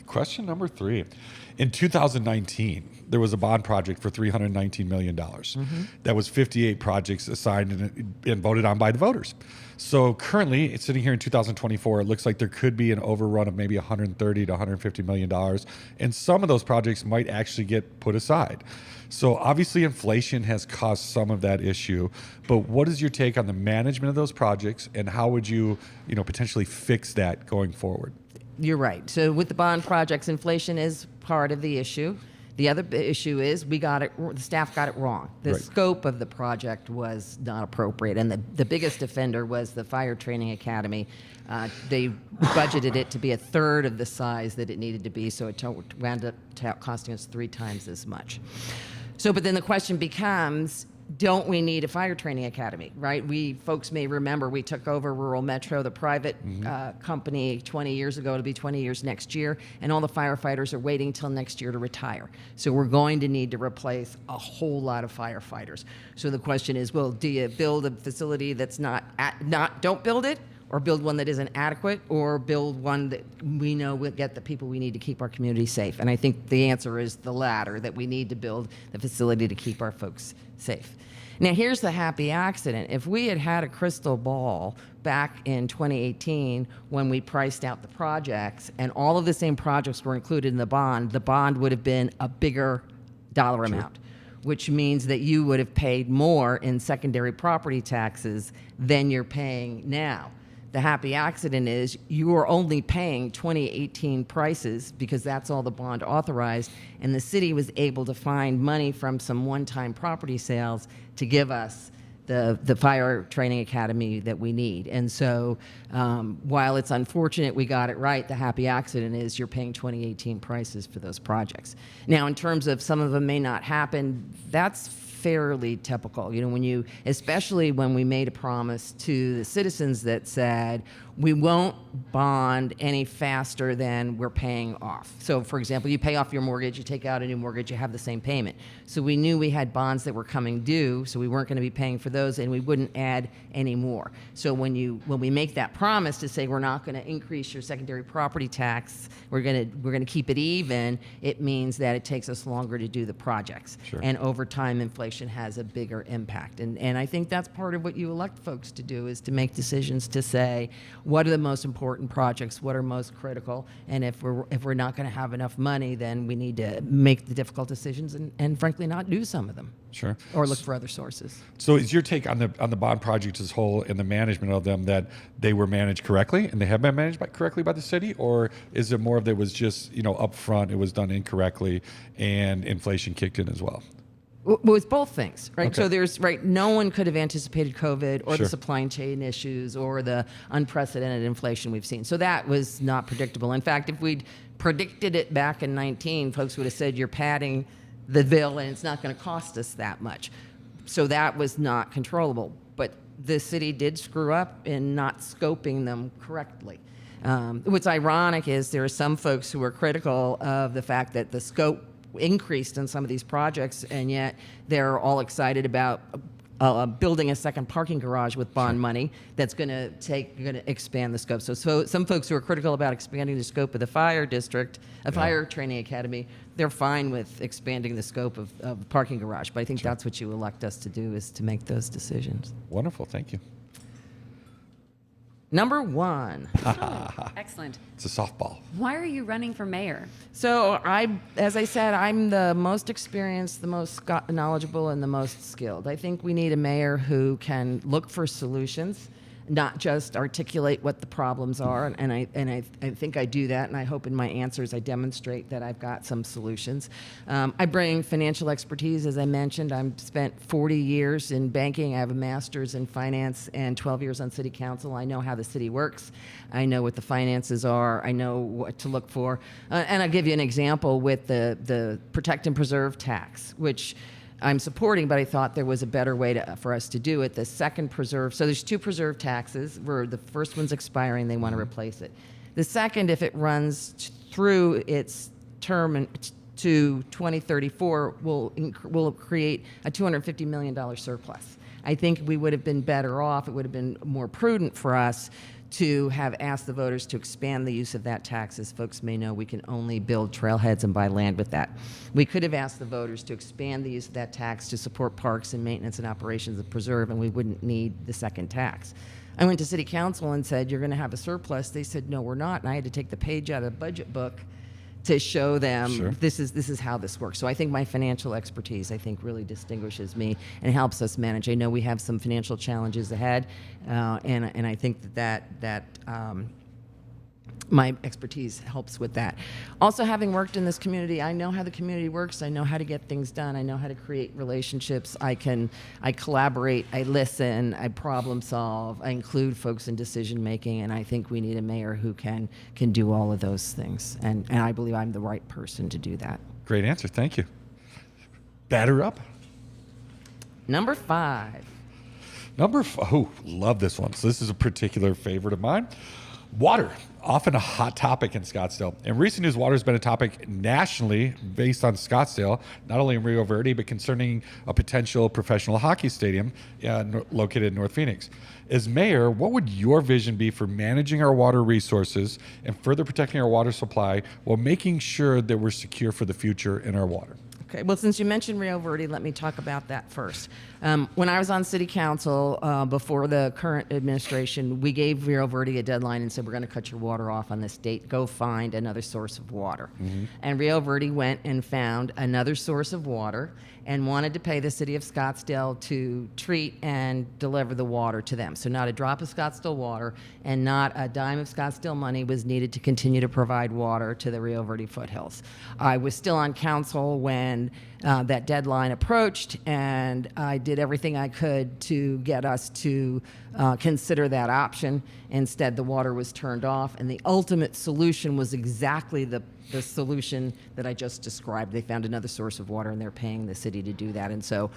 Question number 3. In 2019, there was a bond project for $319 million. That was 58 projects assigned and voted on by the voters. So currently, it's sitting here in 2024, it looks like there could be an overrun of maybe $130 to $150 million. And some of those projects might actually get put aside. So obviously inflation has caused some of that issue, but what is your take on the management of those projects, and how would you potentially fix that going forward? You're right. So with the bond projects, inflation is part of the issue. The other issue is the staff got it wrong. The Right. scope of the project was not appropriate. And the biggest offender was the Fire Training Academy. They budgeted it to be a third of the size that it needed to be, so it wound up costing us 3 times as much. But then the question becomes, don't we need a fire training academy, right? Folks may remember we took over Rural Metro, the private company 20 years ago. It'll be 20 years next year, and all the firefighters are waiting till next year to retire. So we're going to need to replace a whole lot of firefighters. So the question is, well, do you build a facility that's don't build it, or build one that isn't adequate, or build one that we know will get the people we need to keep our community safe? And I think the answer is the latter, that we need to build the facility to keep our folks safe. Now, here's the happy accident. If we had had a crystal ball back in 2018 when we priced out the projects and all of the same projects were included in the bond would have been a bigger dollar amount, which means that you would have paid more in secondary property taxes than you're paying now. The happy accident is you are only paying 2018 prices because that's all the bond authorized, and the city was able to find money from some one-time property sales to give us the fire training academy that we need. And so while it's unfortunate we got it right, the happy accident is you're paying 2018 prices for those projects. Now, in terms of some of them may not happen, that's fairly typical. Especially when we made a promise to the citizens that said, we won't bond any faster than we're paying off. So for example, you pay off your mortgage, you take out a new mortgage, you have the same payment. So we knew we had bonds that were coming due, so we weren't going to be paying for those, and we wouldn't add any more. So when we make that promise to say we're not going to increase your secondary property tax, we're going to keep it even, it means that it takes us longer to do the projects. Sure. And over time, inflation has a bigger impact. And I think that's part of what you elect folks to do, is to make decisions to say, what are the most important projects, what are most critical, and if we're not going to have enough money, then we need to make the difficult decisions and frankly not do some of them. Sure. Or look for other sources. So is your take on the bond projects as whole and the management of them that they were managed correctly and they have been managed correctly by the city, or is it more of that was just up front it was done incorrectly and inflation kicked in as well? Well, it's both things, right? Okay. So no one could have anticipated COVID or Sure. the supply chain issues or the unprecedented inflation we've seen. So that was not predictable. In fact, if we'd predicted it back in 19, folks would have said, you're padding the bill and it's not going to cost us that much. So that was not controllable. But the city did screw up in not scoping them correctly. What's ironic is there are some folks who are critical of the fact that the scope increased in some of these projects, and yet they're all excited about building a second parking garage with bond money that's going to expand the scope. So some folks who are critical about expanding the scope of the fire district, fire training academy, they're fine with expanding the scope of the parking garage. But I think that's what you elect us to do, is to make those decisions. Wonderful. Thank you. Number 1. Excellent. It's a softball. Why are you running for mayor? So as I said, I'm the most experienced, the most knowledgeable, and the most skilled. I think we need a mayor who can look for solutions, not just articulate what the problems are. And I think I do that, and I hope in my answers I demonstrate that I've got some solutions. I bring financial expertise, as I mentioned. I've spent 40 years in banking. I have a master's in finance and 12 years on city council. I know how the city works. I know what the finances are. I know what to look for. And I'll give you an example with the protect and preserve tax, which I'm supporting, but I thought there was a better way for us to do it. The second preserve, so there's 2 preserve taxes, where the first one's expiring, they want to replace it. The second, if it runs through its term to 2034, will create a $250 million surplus. I think we would have been better off, it would have been more prudent for us to have asked the voters to expand the use of that tax. As folks may know, we can only build trailheads and buy land with that. We could have asked the voters to expand the use of that tax to support parks and maintenance and operations of preserve, and we wouldn't need the second tax. I went to City Council and said, you're going to have a surplus. They said, no, we're not. And I had to take the page out of the budget book to show them Sure. this is how this works. So I think my financial expertise, I think, really distinguishes me and helps us manage. I know we have some financial challenges ahead, and I think that my expertise helps with that. Also, having worked in this community, I know how the community works. I know how to get things done. I know how to create relationships. I collaborate. I listen. I problem solve. I include folks in decision making. And I think we need a mayor who can do all of those things. And I believe I'm the right person to do that. Great answer. Thank you. Batter up. Number 5. Oh, love this one. So this is a particular favorite of mine. Water, often a hot topic in Scottsdale. In recent news, water has been a topic nationally based on Scottsdale, not only in Rio Verde, but concerning a potential professional hockey stadium located in North Phoenix. As mayor, what would your vision be for managing our water resources and further protecting our water supply while making sure that we're secure for the future in our water? Okay, well, since you mentioned Rio Verde, let me talk about that first. When I was on City Council before the current administration, we gave Rio Verde a deadline and said, we're going to cut your water off on this date. Go find another source of water. Mm-hmm. And Rio Verde went and found another source of water and wanted to pay the city of Scottsdale to treat and deliver the water to them. So not a drop of Scottsdale water and not a dime of Scottsdale money was needed to continue to provide water to the Rio Verde foothills. I was still on council when that deadline approached, and I did everything I could to get us to consider that option. Instead, the water was turned off, and the ultimate solution was exactly the solution that I just described. They found another source of water, and they're paying the city to do that. And so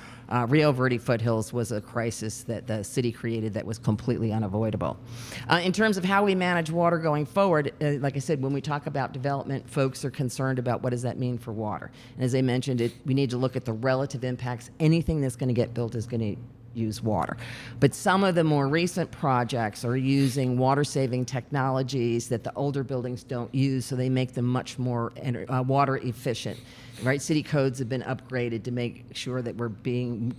Rio Verde foothills was a crisis that the city created that was completely unavoidable. In terms of how we manage water going forward, like I said, when we talk about development, folks are concerned about what does that mean for water. And as I mentioned, we need to look at the relative impacts. Anything that's going to get built is going to use water. But some of the more recent projects are using water-saving technologies that the older buildings don't use, so they make them much more water efficient. Right? City codes have been upgraded to make sure that we're being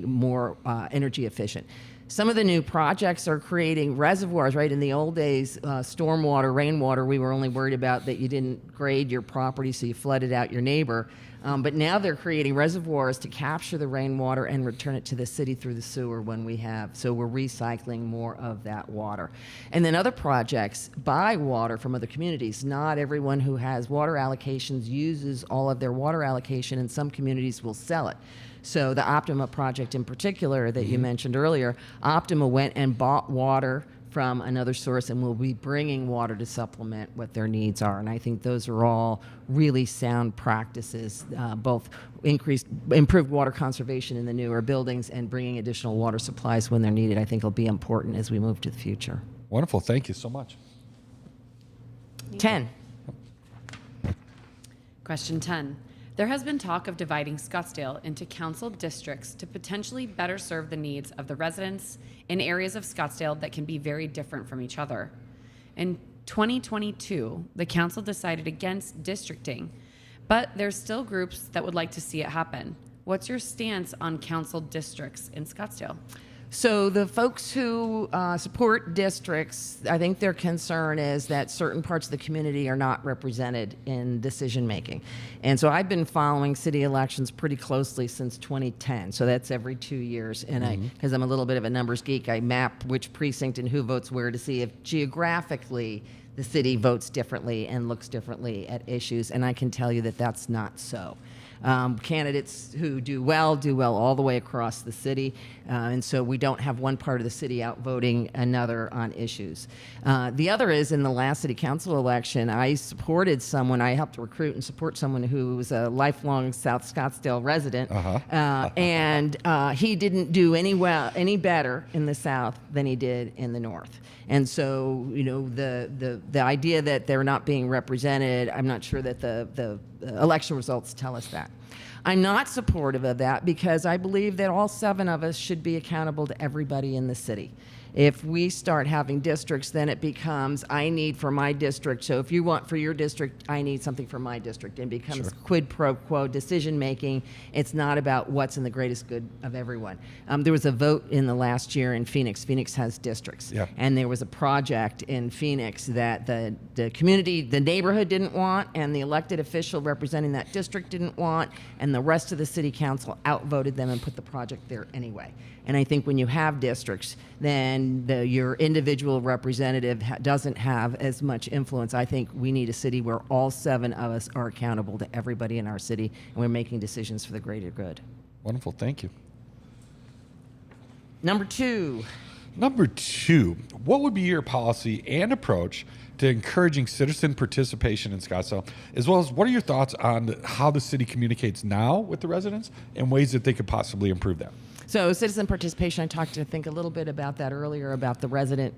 more energy efficient. Some of the new projects are creating reservoirs, right? In the old days, stormwater, rainwater, we were only worried about that you didn't grade your property so you flooded out your neighbor. But now they're creating reservoirs to capture the rainwater and return it to the city through the sewer when we have. So we're recycling more of that water. And then other projects buy water from other communities. Not everyone who has water allocations uses all of their water allocation, and some communities will sell it. So the Optima project in particular that you mentioned earlier, Optima went and bought water from another source and will be bringing water to supplement what their needs are. And I think those are all really sound practices, both improved water conservation in the newer buildings and bringing additional water supplies when they're needed. I think will be important as we move to the future. Wonderful. Thank you so much. 10. Question 10. There has been talk of dividing Scottsdale into council districts to potentially better serve the needs of the residents in areas of Scottsdale that can be very different from each other. In 2022, the council decided against districting, but there's still groups that would like to see it happen. What's your stance on council districts in Scottsdale? So the folks who support districts, I think their concern is that certain parts of the community are not represented in decision making. And so I've been following city elections pretty closely since 2010. So that's every 2 years. And because I'm a little bit of a numbers geek, I map which precinct and who votes where to see if geographically the city votes differently and looks differently at issues. And I can tell you that that's not so. Candidates who do well all the way across the city, and so we don't have one part of the city outvoting another on issues. The other is in the last city council election, I helped recruit and support someone who was a lifelong South Scottsdale resident, and he didn't do any better in the South than he did in the North. And so, the idea that they're not being represented, I'm not sure that the election results tell us that. I'm not supportive of that because I believe that all 7 of us should be accountable to everybody in the city. If we start having districts, then it becomes, I need for my district. So if you want for your district, I need something for my district. And it becomes quid pro quo decision making. It's not about what's in the greatest good of everyone. There was a vote in the last year in Phoenix. Phoenix has districts. Yeah. And there was a project in Phoenix that the community, the neighborhood didn't want, and the elected official representing that district didn't want, and the rest of the city council outvoted them and put the project there anyway. And I think when you have districts, then your individual representative doesn't have as much influence. I think we need a city where all 7 of us are accountable to everybody in our city, and we're making decisions for the greater good. Wonderful. Thank you. Number 2. Number 2, what would be your policy and approach to encouraging citizen participation in Scottsdale, as well as what are your thoughts on how the city communicates now with the residents and ways that they could possibly improve that? So citizen participation, I think a little bit about that earlier, about the resident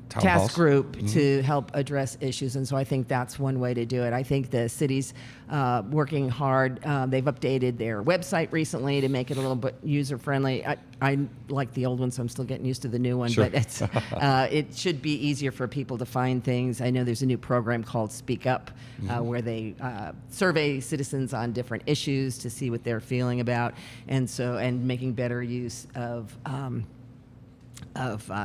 task group to help address issues. And so I think that's one way to do it. I think the city's working hard. They've updated their website recently to make it a little bit user-friendly. I like the old one, so I'm still getting used to the new one. Sure. But it's, it should be easier for people to find things. I know there's a new program called Speak Up, where they survey citizens on different issues to see what they're feeling about, and making better use of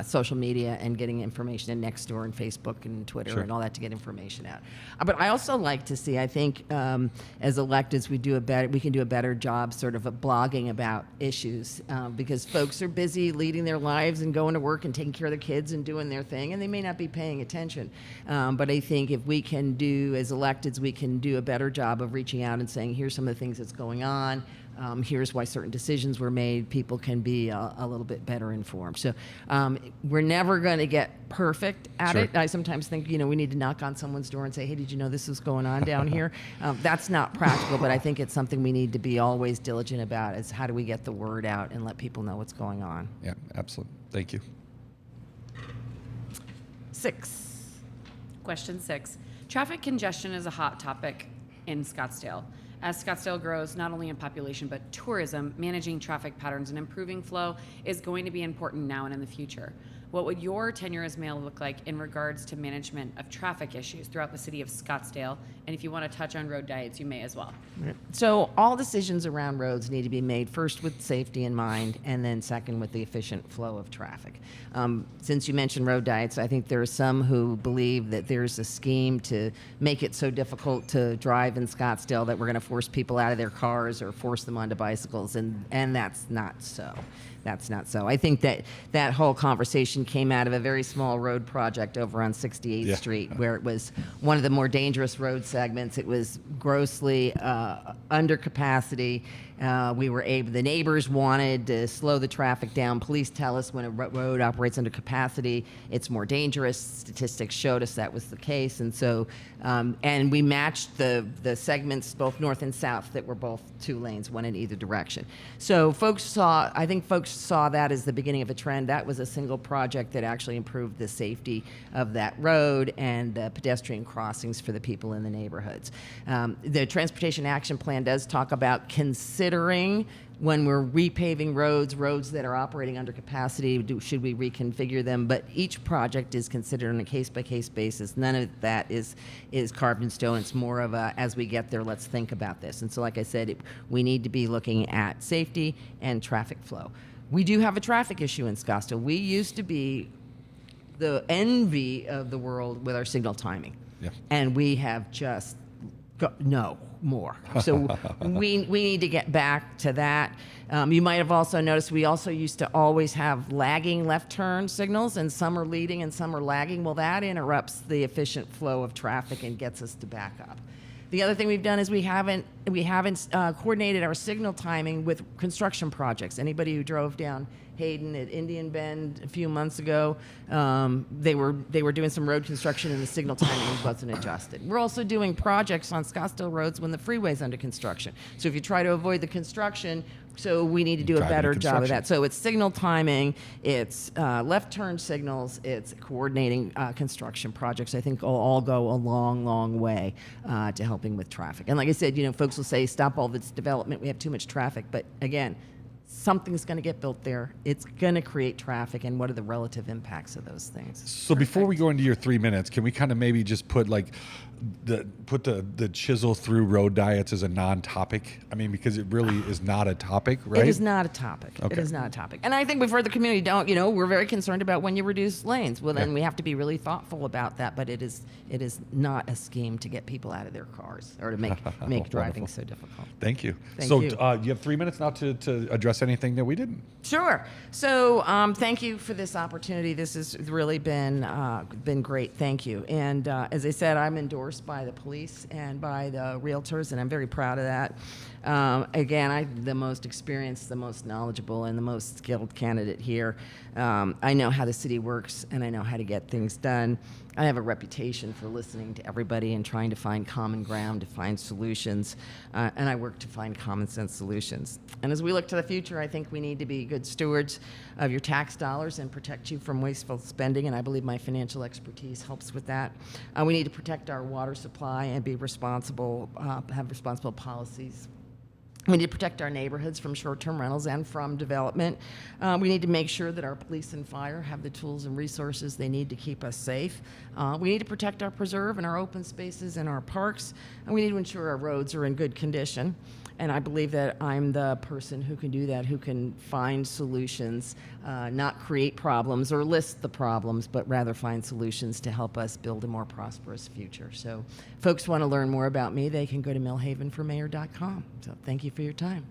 social media and getting information in Nextdoor and Facebook and Twitter and all that to get information out. But I also like to see, I think, as electeds, we can do a better job sort of blogging about issues because folks are busy leading their lives and going to work and taking care of their kids and doing their thing, and they may not be paying attention. But I think if we can do, as electeds, we can do a better job of reaching out and saying, here's some of the things that's going on. Here's why certain decisions were made. People can be a little bit better informed. So we're never going to get perfect at it. I sometimes think, we need to knock on someone's door and say, hey, did you know this was going on down here? That's not practical, but I think it's something we need to be always diligent about is how do we get the word out and let people know what's going on. Yeah, absolutely. Thank you. 6. Question 6. Traffic congestion is a hot topic in Scottsdale. As Scottsdale grows, not only in population, but tourism, managing traffic patterns and improving flow is going to be important now and in the future. What would your tenure as mayor look like in regards to management of traffic issues throughout the city of Scottsdale? And if you want to touch on road diets, you may as well. So all decisions around roads need to be made first with safety in mind, and then second with the efficient flow of traffic. Since you mentioned road diets, I think there are some who believe that there's a scheme to make it so difficult to drive in Scottsdale that we're going to force people out of their cars or force them onto bicycles, and that's not so. That's not so. I think that whole conversation came out of a very small road project over on 68th Street, where it was one of the more dangerous road segments. It was grossly under capacity. The neighbors wanted to slow the traffic down. Police tell us when a road operates under capacity, it's more dangerous. Statistics showed us that was the case. And so, and we matched the segments, both north and south, that were both 2 lanes, one in either direction. So I think folks saw that as the beginning of a trend. That was a single project that actually improved the safety of that road and the pedestrian crossings for the people in the neighborhoods. The Transportation Action Plan does talk about considering when we're repaving roads that are operating under capacity, should we reconfigure them? But each project is considered on a case-by-case basis. None of that is carved in stone. It's more of a, as we get there, let's think about this. And so, like I said, we need to be looking at safety and traffic flow. We do have a traffic issue in Scottsdale. We used to be the envy of the world with our signal timing. Yeah. And we have just no more. So we need to get back to that. You might have also noticed we also used to always have lagging left turn signals, and some are leading and some are lagging. Well, that interrupts the efficient flow of traffic and gets us to back up. The other thing we've done is we haven't coordinated our signal timing with construction projects. Anybody who drove down Hayden at Indian Bend a few months ago, they were doing some road construction and the signal timing wasn't adjusted. We're also doing projects on Scottsdale roads when the freeway's under construction. So if you try to avoid the construction, So we need to do a Driving better and job of construction. that. So it's signal timing, it's left turn signals, it's coordinating construction projects. I think all go a long, long way to helping with traffic. And like I said, folks will say, stop all this development. We have too much traffic. But again, something's going to get built there. It's going to create traffic. And what are the relative impacts of those things? So before we go into your 3 minutes, can we kind of maybe just put the chisel through road diets as a non-topic? I mean, because it really is not a topic, right? It is not a topic. Okay. It is not a topic. And I think we've heard the community we're very concerned about when you reduce lanes. Well, then we have to be really thoughtful about that. But it is not a scheme to get people out of their cars or to make driving so difficult. Thank you. Thank so you. You have 3 minutes now to address anything that we didn't. Sure. So thank you for this opportunity. This has really been great. Thank you. And as I said, I'm endorsed by the police and by the realtors, and I'm very proud of that. Again, I'm the most experienced, the most knowledgeable, and the most skilled candidate here. I know how the city works, and I know how to get things done. I have a reputation for listening to everybody and trying to find common ground, to find solutions, and I work to find common sense solutions. And as we look to the future, I think we need to be good stewards of your tax dollars and protect you from wasteful spending, and I believe my financial expertise helps with that. We need to protect our water supply and be responsible, have responsible policies. We need to protect our neighborhoods from short-term rentals and from development. We need to make sure that our police and fire have the tools and resources they need to keep us safe. We need to protect our preserve and our open spaces and our parks. And we need to ensure our roads are in good condition. And I believe that I'm the person who can do that, who can find solutions, not create problems or list the problems, but rather find solutions to help us build a more prosperous future. So if folks want to learn more about me, they can go to millhavenformayor.com. So thank you for your time.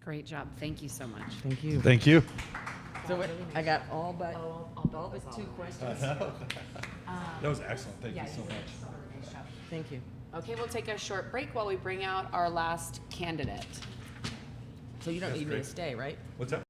Great job. Thank you so much. Thank you. Thank you. So I got all but 2 questions. That was excellent. Thank you so much. Thank you. Okay, we'll take a short break while we bring out our last candidate. So you don't need me to great. stay, right? What's that?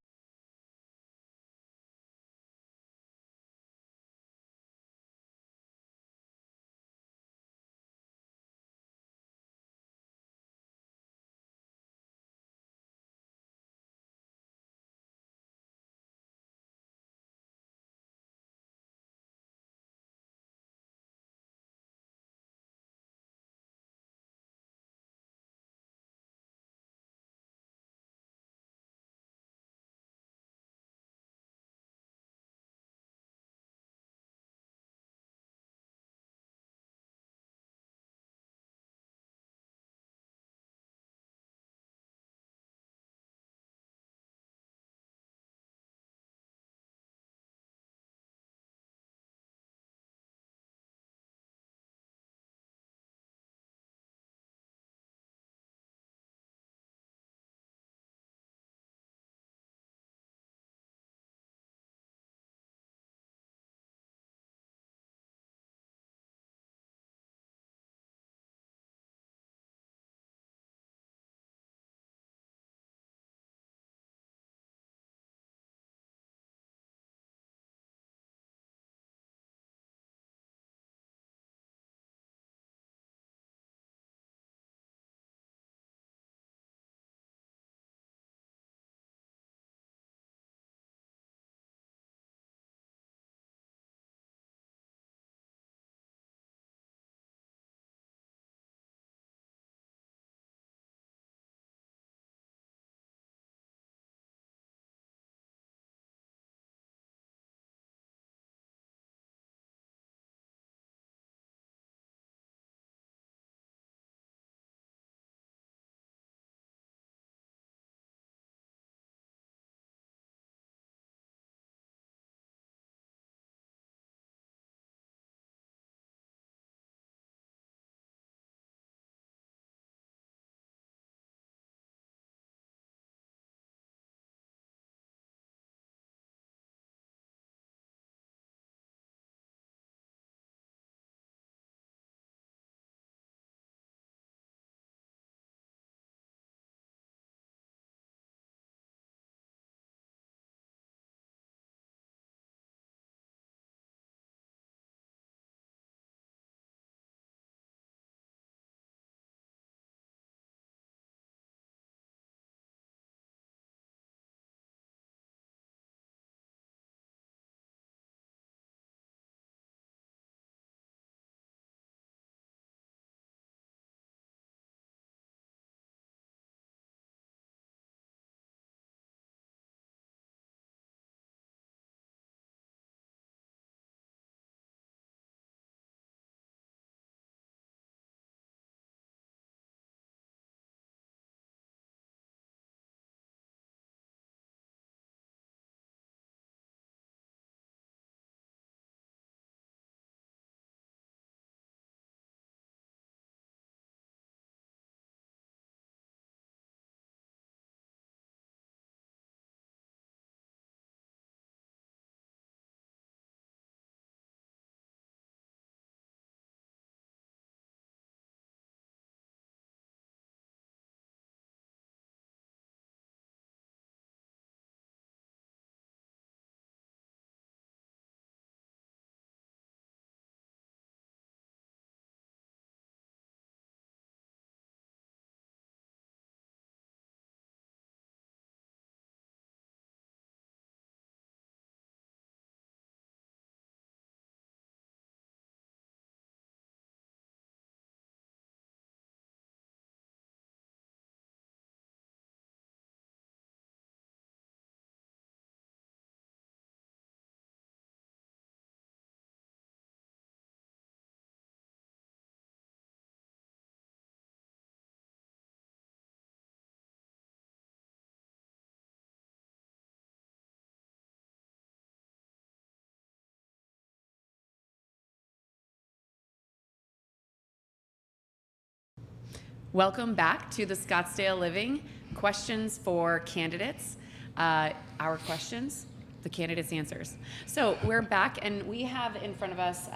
Welcome back to the Scottsdale Living questions for candidates. Our questions, the candidates' answers. So we're back, and we have in front of us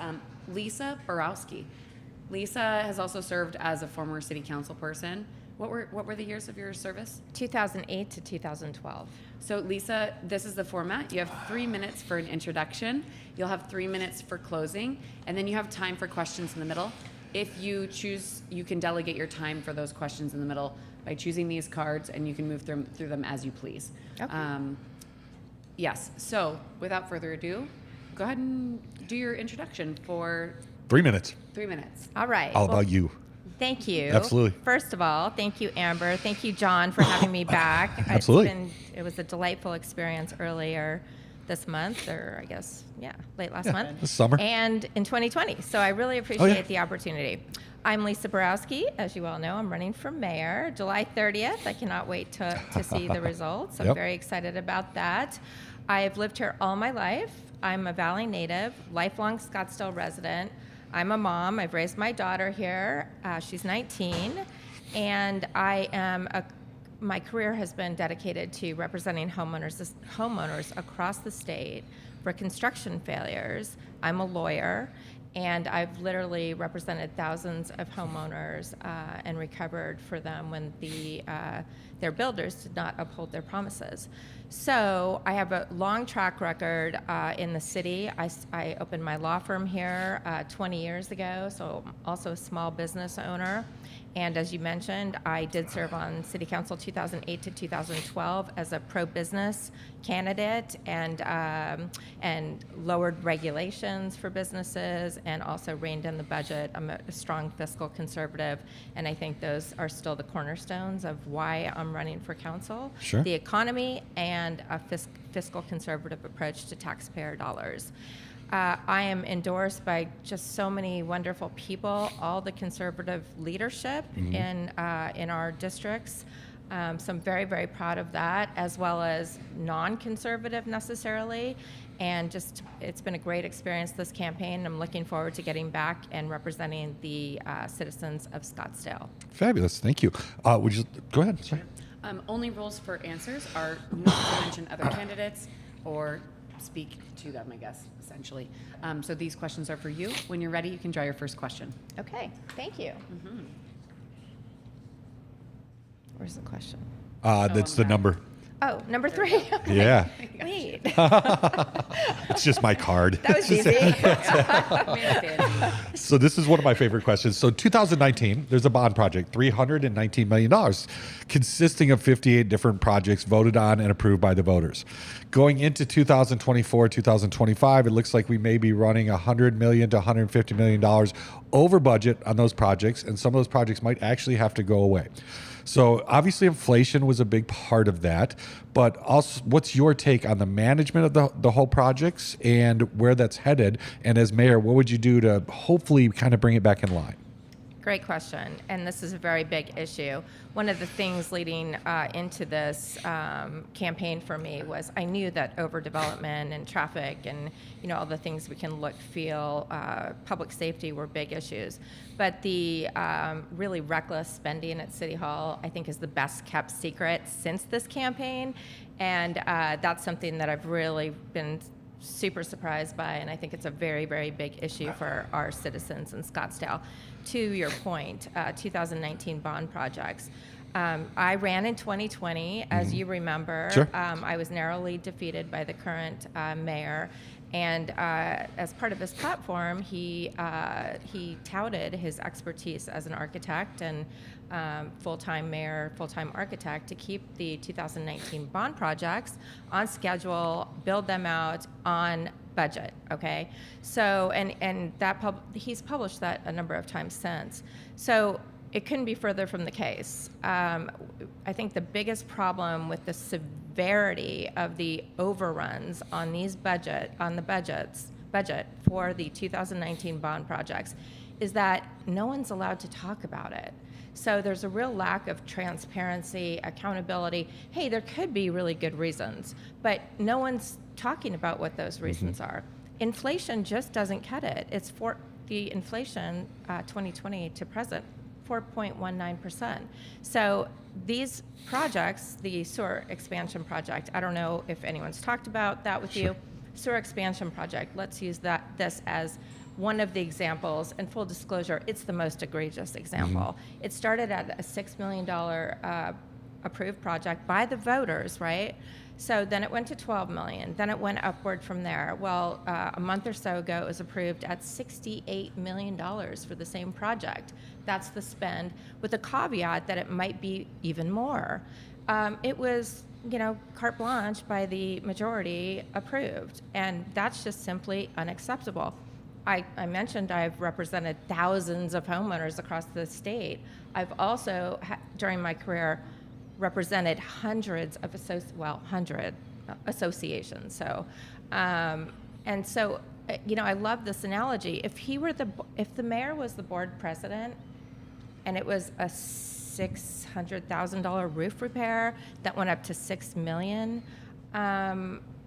Lisa Borowski. Lisa has also served as a former city council person. What were the years of your service? 2008 to 2012. So Lisa, this is the format. You have 3 minutes for an introduction. You'll have 3 minutes for closing, and then you have time for questions in the middle. If you choose, you can delegate your time for those questions in the middle by choosing these cards, and you can move through them as you please. Okay. Yes, so without further ado, go ahead and do your introduction for 3 minutes. 3 minutes. All right. All Well, about you. thank you. Absolutely. First of all, thank you, Amber. Thank you, John, for having me back. Absolutely. It was a delightful experience earlier this month, or I guess, late last month. this summer. And in 2020. So I really appreciate the opportunity. I'm Lisa Borowski. As you all know, I'm running for mayor July 30th. I cannot wait to see the results. I'm Yep. very excited about that. I've lived here all my life. I'm a Valley native, lifelong Scottsdale resident. I'm a mom. I've raised my daughter here. She's 19. And my career has been dedicated to representing homeowners across the state for construction failures. I'm a lawyer, and I've literally represented thousands of homeowners and recovered for them when their builders did not uphold their promises. So I have a long track record in the city. I opened my law firm here 20 years ago, so I'm also a small business owner. And as you mentioned, I did serve on City Council 2008 to 2012 as a pro-business candidate, and lowered regulations for businesses, and also reined in the budget. I'm a strong fiscal conservative, and I think those are still the cornerstones of why I'm running for council. Sure. The economy and a fiscal conservative approach to taxpayer dollars. I am endorsed by just so many wonderful people, all the conservative leadership in our districts. So I'm very, very proud of that, as well as non-conservative necessarily. And just, it's been a great experience this campaign. I'm looking forward to getting back and representing the citizens of Scottsdale. Fabulous. Thank you. Would you go ahead? Sorry. Only rules for answers are not to mention other candidates or speak to them, I guess, essentially. So these questions are for you. When you're ready, you can draw your first question. Okay, thank you. Where's the question? That's the number. Oh, number 3. Yeah. Wait. It's just my card. That was easy. So this is one of my favorite questions. So 2019, there's a bond project, $319 million, consisting of 58 different projects voted on and approved by the voters. Going into 2024, 2025, it looks like we may be running $100 million to $150 million over budget on those projects, and some of those projects might actually have to go away. So obviously inflation was a big part of that, but also what's your take on the management of the whole projects and where that's headed? And as mayor, what would you do to hopefully kind of bring it back in line? Great question, and this is a very big issue. One of the things leading into this campaign for me was I knew that overdevelopment and traffic and all the things we can look, feel, public safety were big issues. But the really reckless spending at City Hall, I think, is the best kept secret since this campaign, and that's something that I've really been super surprised by, and I think it's a very, very big issue for our citizens in Scottsdale. To your point, 2019 bond projects. I ran in 2020, as you remember. Sure. I was narrowly defeated by the current mayor, and as part of his platform, he touted his expertise as an architect and full-time mayor, full-time architect to keep the 2019 bond projects on schedule, build them out on budget. Okay, so and he's published that a number of times since. So it couldn't be further from the case. I think the biggest problem with the severity of the overruns on the budget for the 2019 bond projects is that no one's allowed to talk about it. So there's a real lack of transparency, accountability. Hey, there could be really good reasons, but no one's talking about what those reasons are. Inflation just doesn't cut it. It's for the inflation 2020 to present 54.19%. So these projects, the sewer expansion project, I don't know if anyone's talked about that with you. Sewer expansion project, let's use this as one of the examples. And full disclosure, it's the most egregious example. It started at a $6 million approved project by the voters, right? So then it went to 12 million. Then it went upward from there. Well, a month or so ago, it was approved at $68 million for the same project. That's the spend, with the caveat that it might be even more. It was, carte blanche by the majority approved, and that's just simply unacceptable. I mentioned I've represented thousands of homeowners across the state. I've also, during my career, represented hundreds of associations. So, and so, I love this analogy. If the mayor was the board president, and it was a $600,000 roof repair that went up to $6 million,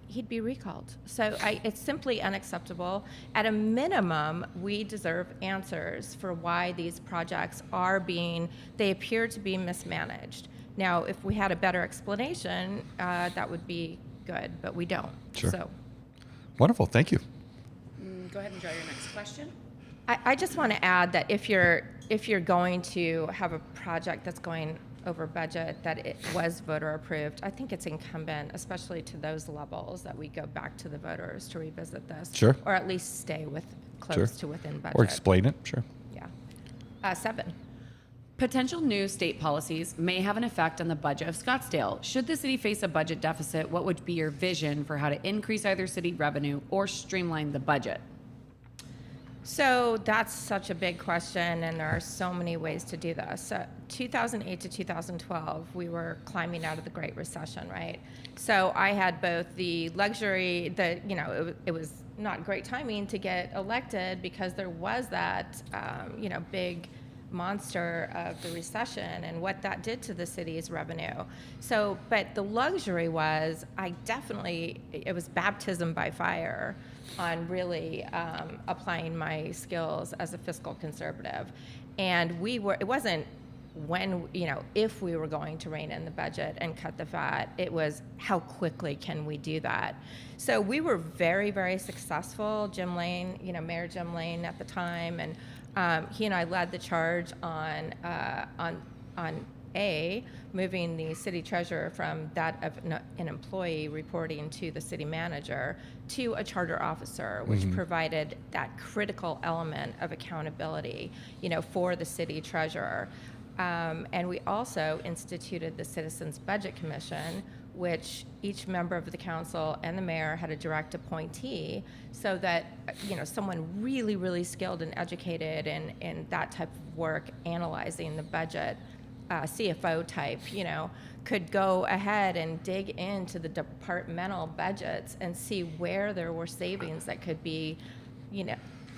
he'd be recalled. So it's simply unacceptable. At a minimum, we deserve answers for why these projects they appear to be mismanaged. Now, if we had a better explanation, that would be good, but we don't. Sure. So, Wonderful. Thank you. Go ahead and draw your next question. I just want to add that if you're going to have a project that's going over budget, that it was voter approved, I think it's incumbent, especially to those levels, that we go back to the voters to revisit this. Sure. Or at least stay close Sure. to within budget. Or explain it. Sure. Yeah. 7. Potential new state policies may have an effect on the budget of Scottsdale. Should the city face a budget deficit, what would be your vision for how to increase either city revenue or streamline the budget? So that's such a big question, and there are so many ways to do this. 2008 to 2012, we were climbing out of the Great Recession, right? So I had both the luxury that, it was not great timing to get elected because there was that, big monster of the recession and what that did to the city's revenue. So, but the luxury was, it was baptism by fire on really applying my skills as a fiscal conservative. And it wasn't if we were going to rein in the budget and cut the fat, it was how quickly can we do that? So we were very, very successful. Jim Lane, Mayor Jim Lane at the time, and he and I led the charge on moving the city treasurer from that of an employee reporting to the city manager to a charter officer, which provided that critical element of accountability, for the city treasurer. And we also instituted the Citizens Budget Commission, which each member of the council and the mayor had a direct appointee, so that someone really, really skilled and educated in that type of work, analyzing the budget, CFO type, could go ahead and dig into the departmental budgets and see where there were savings that could be,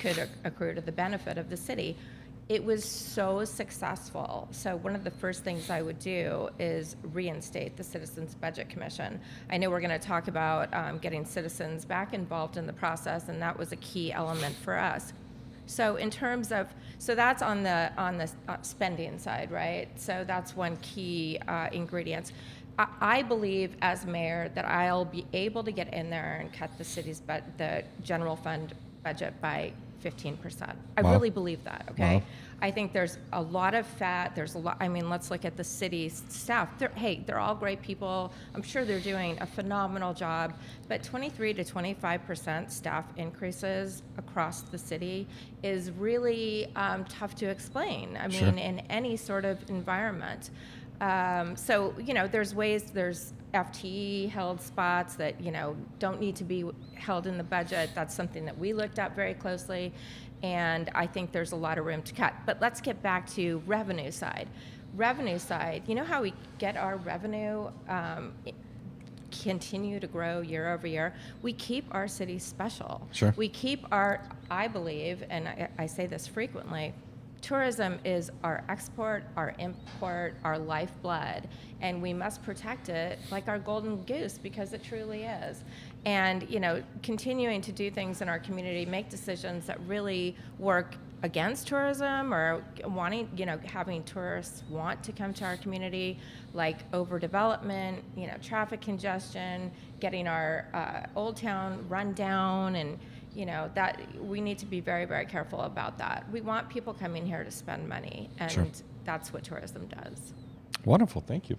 could accrue to the benefit of the city. It was so successful. So one of the first things I would do is reinstate the Citizens Budget Commission. I know we're going to talk about getting citizens back involved in the process, and that was a key element for us. So in terms of, that's on the spending side, right? So that's one key ingredient. I believe as mayor that I'll be able to get in there and cut the city's the general fund budget by 15%. I really believe that, okay? Wow. I think there's a lot of fat. There's a lot, let's look at the city's staff. They're all great people. I'm sure they're doing a phenomenal job, but 23 to 25% staff increases across the city is really tough to explain. Sure. In any sort of environment. There's FTE held spots that, don't need to be held in the budget. That's something that we looked at very closely, and I think there's a lot of room to cut. But let's get back to revenue side. Revenue side, how we get our revenue continue to grow year over year? We keep our city special. Sure. We keep I believe, and I say this frequently, tourism is our export, our import, our lifeblood, and we must protect it like our golden goose, because it truly is. And continuing to do things in our community, make decisions that really work against tourism or wanting, having tourists want to come to our community, like overdevelopment, traffic congestion, getting our Old Town run down, and that we need to be very, very careful about that. We want people coming here to spend money, and Sure. that's what tourism does. Wonderful. Thank you.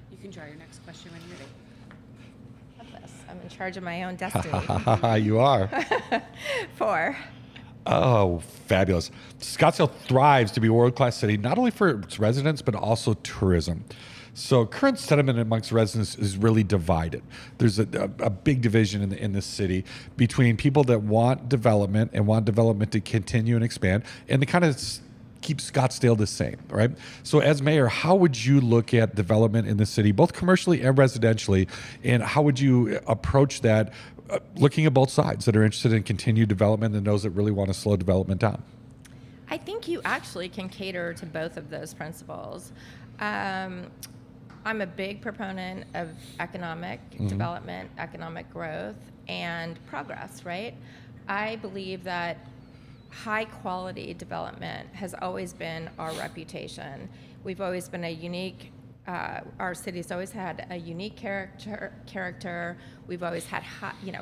You can draw your next question when you're ready. Love this. I'm in charge of my own destiny. You are. 4. Oh, fabulous. Scottsdale thrives to be a world-class city, not only for its residents, but also tourism. So current sentiment amongst residents is really divided. There's a big division in this city between people that want development and want development to continue and expand, and to kind of keep Scottsdale the same, right? So as mayor, how would you look at development in the city, both commercially and residentially, and how would you approach that, looking at both sides that are interested in continued development and those that really want to slow development down? I think you actually can cater to both of those principles. I'm a big proponent of economic development, economic growth, and progress, right? I believe that high quality development has always been our reputation. We've always been a unique, our city's always had a unique character. We've always had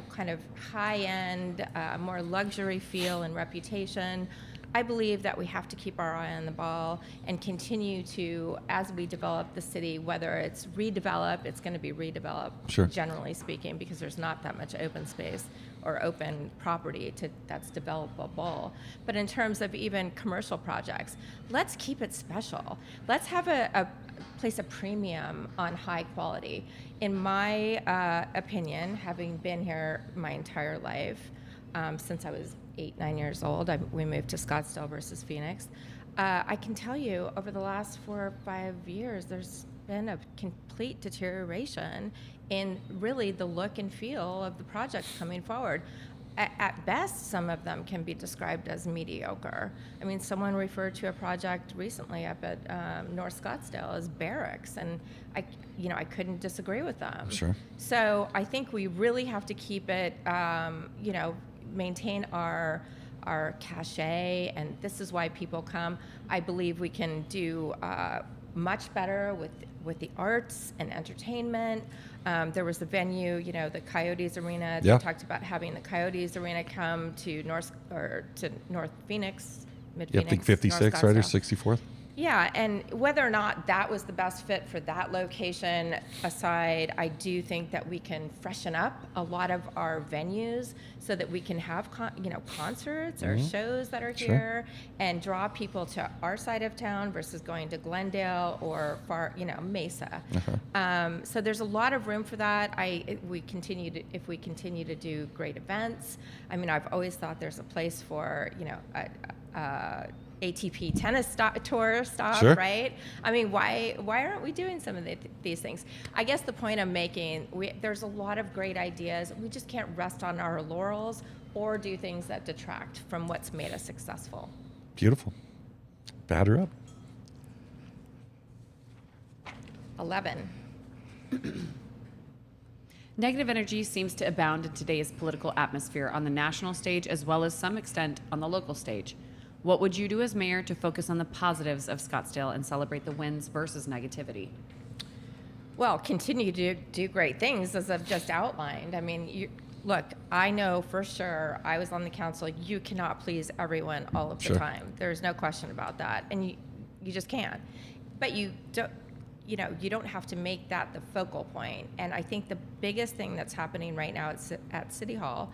kind of high end, more luxury feel and reputation. I believe that we have to keep our eye on the ball and continue to, as we develop the city, whether it's redeveloped, it's going to be redeveloped, Sure. generally speaking, because there's not that much open space or open property that's developable. But in terms of even commercial projects, let's keep it special. Let's have place a premium on high quality. In my opinion, having been here my entire life, since I was 8-9 years old, we moved to Scottsdale versus Phoenix. I can tell you over the last 4 or 5 years, there's been a complete deterioration in really the look and feel of the projects coming forward. At best, some of them can be described as mediocre. I mean, someone referred to a project recently up at North Scottsdale as barracks, and I couldn't disagree with them. Sure. So I think we really have to keep it, maintain our cachet, and this is why people come. I believe we can do much better with the arts and entertainment. There was the venue, the Coyotes Arena. Yeah. They talked about having the Coyotes Arena come to North Phoenix, mid Yeah, Phoenix. I think 56, right, or 64th? Yeah, and whether or not that was the best fit for that location aside, I do think that we can freshen up a lot of our venues so that we can have concerts or shows that are Sure. here and draw people to our side of town versus going to Glendale or Mesa. So there's a lot of room for that. If we continue to do great events. I mean, I've always thought there's a place for ATP tennis tour stop, Sure. right? I mean, why aren't we doing some of these things? I guess the point I'm making, there's a lot of great ideas. We just can't rest on our laurels or do things that detract from what's made us successful. Beautiful. Batter up. 11. Negative energy seems to abound in today's political atmosphere on the national stage as well as some extent on the local stage. What would you do as mayor to focus on the positives of Scottsdale and celebrate the wins versus negativity? Well, continue to do great things as I've just outlined. I mean, look, I know for sure I was on the council. You cannot please everyone all of the Sure. time. There's no question about that, and you just can't. But you don't. You don't have to make that the focal point. And I think the biggest thing that's happening right now at City Hall,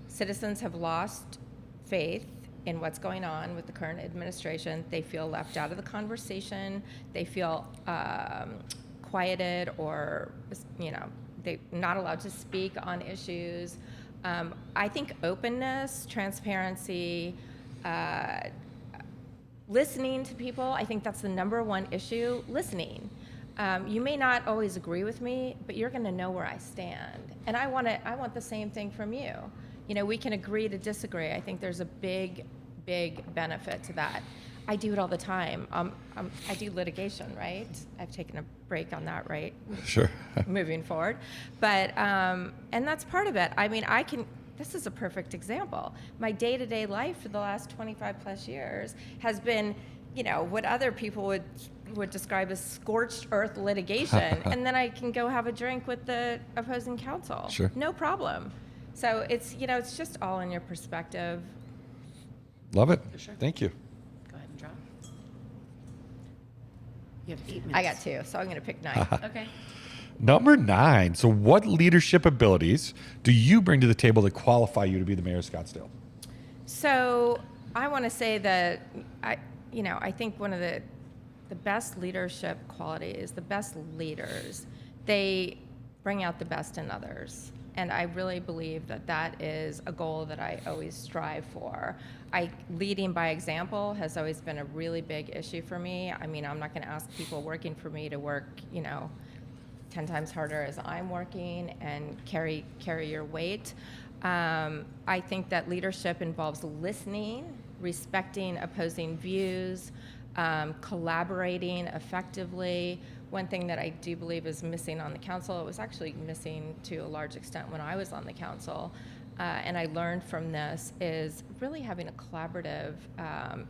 citizens have lost faith in what's going on with the current administration. They feel left out of the conversation. They feel quieted, or they're not allowed to speak on issues. I think openness, transparency, listening to people, I think that's the number one issue. Listening. You may not always agree with me, but you're going to know where I stand, and I want the same thing from you. We can agree to disagree. I think there's a big benefit to that. I do it all the time. I do litigation, right? I've taken a break on that, right? Sure. Moving forward, but and that's part of it. I mean, I this is a perfect example. My day-to-day life for the last 25 plus years has been, what other people would describe as scorched earth litigation, and then I can go have a drink with the opposing counsel. Sure. No problem. So it's just all in your perspective. Love it. Sure. Thank you. Go ahead and draw. You have 8 minutes. I got 2, so I'm going to pick 9. Okay. Number 9. So what leadership abilities do you bring to the table that qualify you to be the mayor of Scottsdale? So I want to say that I think one of the best leadership qualities, the best leaders, they bring out the best in others. And I really believe that is a goal that I always strive for. Leading by example has always been a really big issue for me. I mean, I'm not going to ask people working for me to work, 10 times harder as I'm working and carry your weight. I think that leadership involves listening, respecting opposing views, collaborating effectively. One thing that I do believe is missing on the council, it was actually missing to a large extent when I was on the council, and I learned from this, is really having a collaborative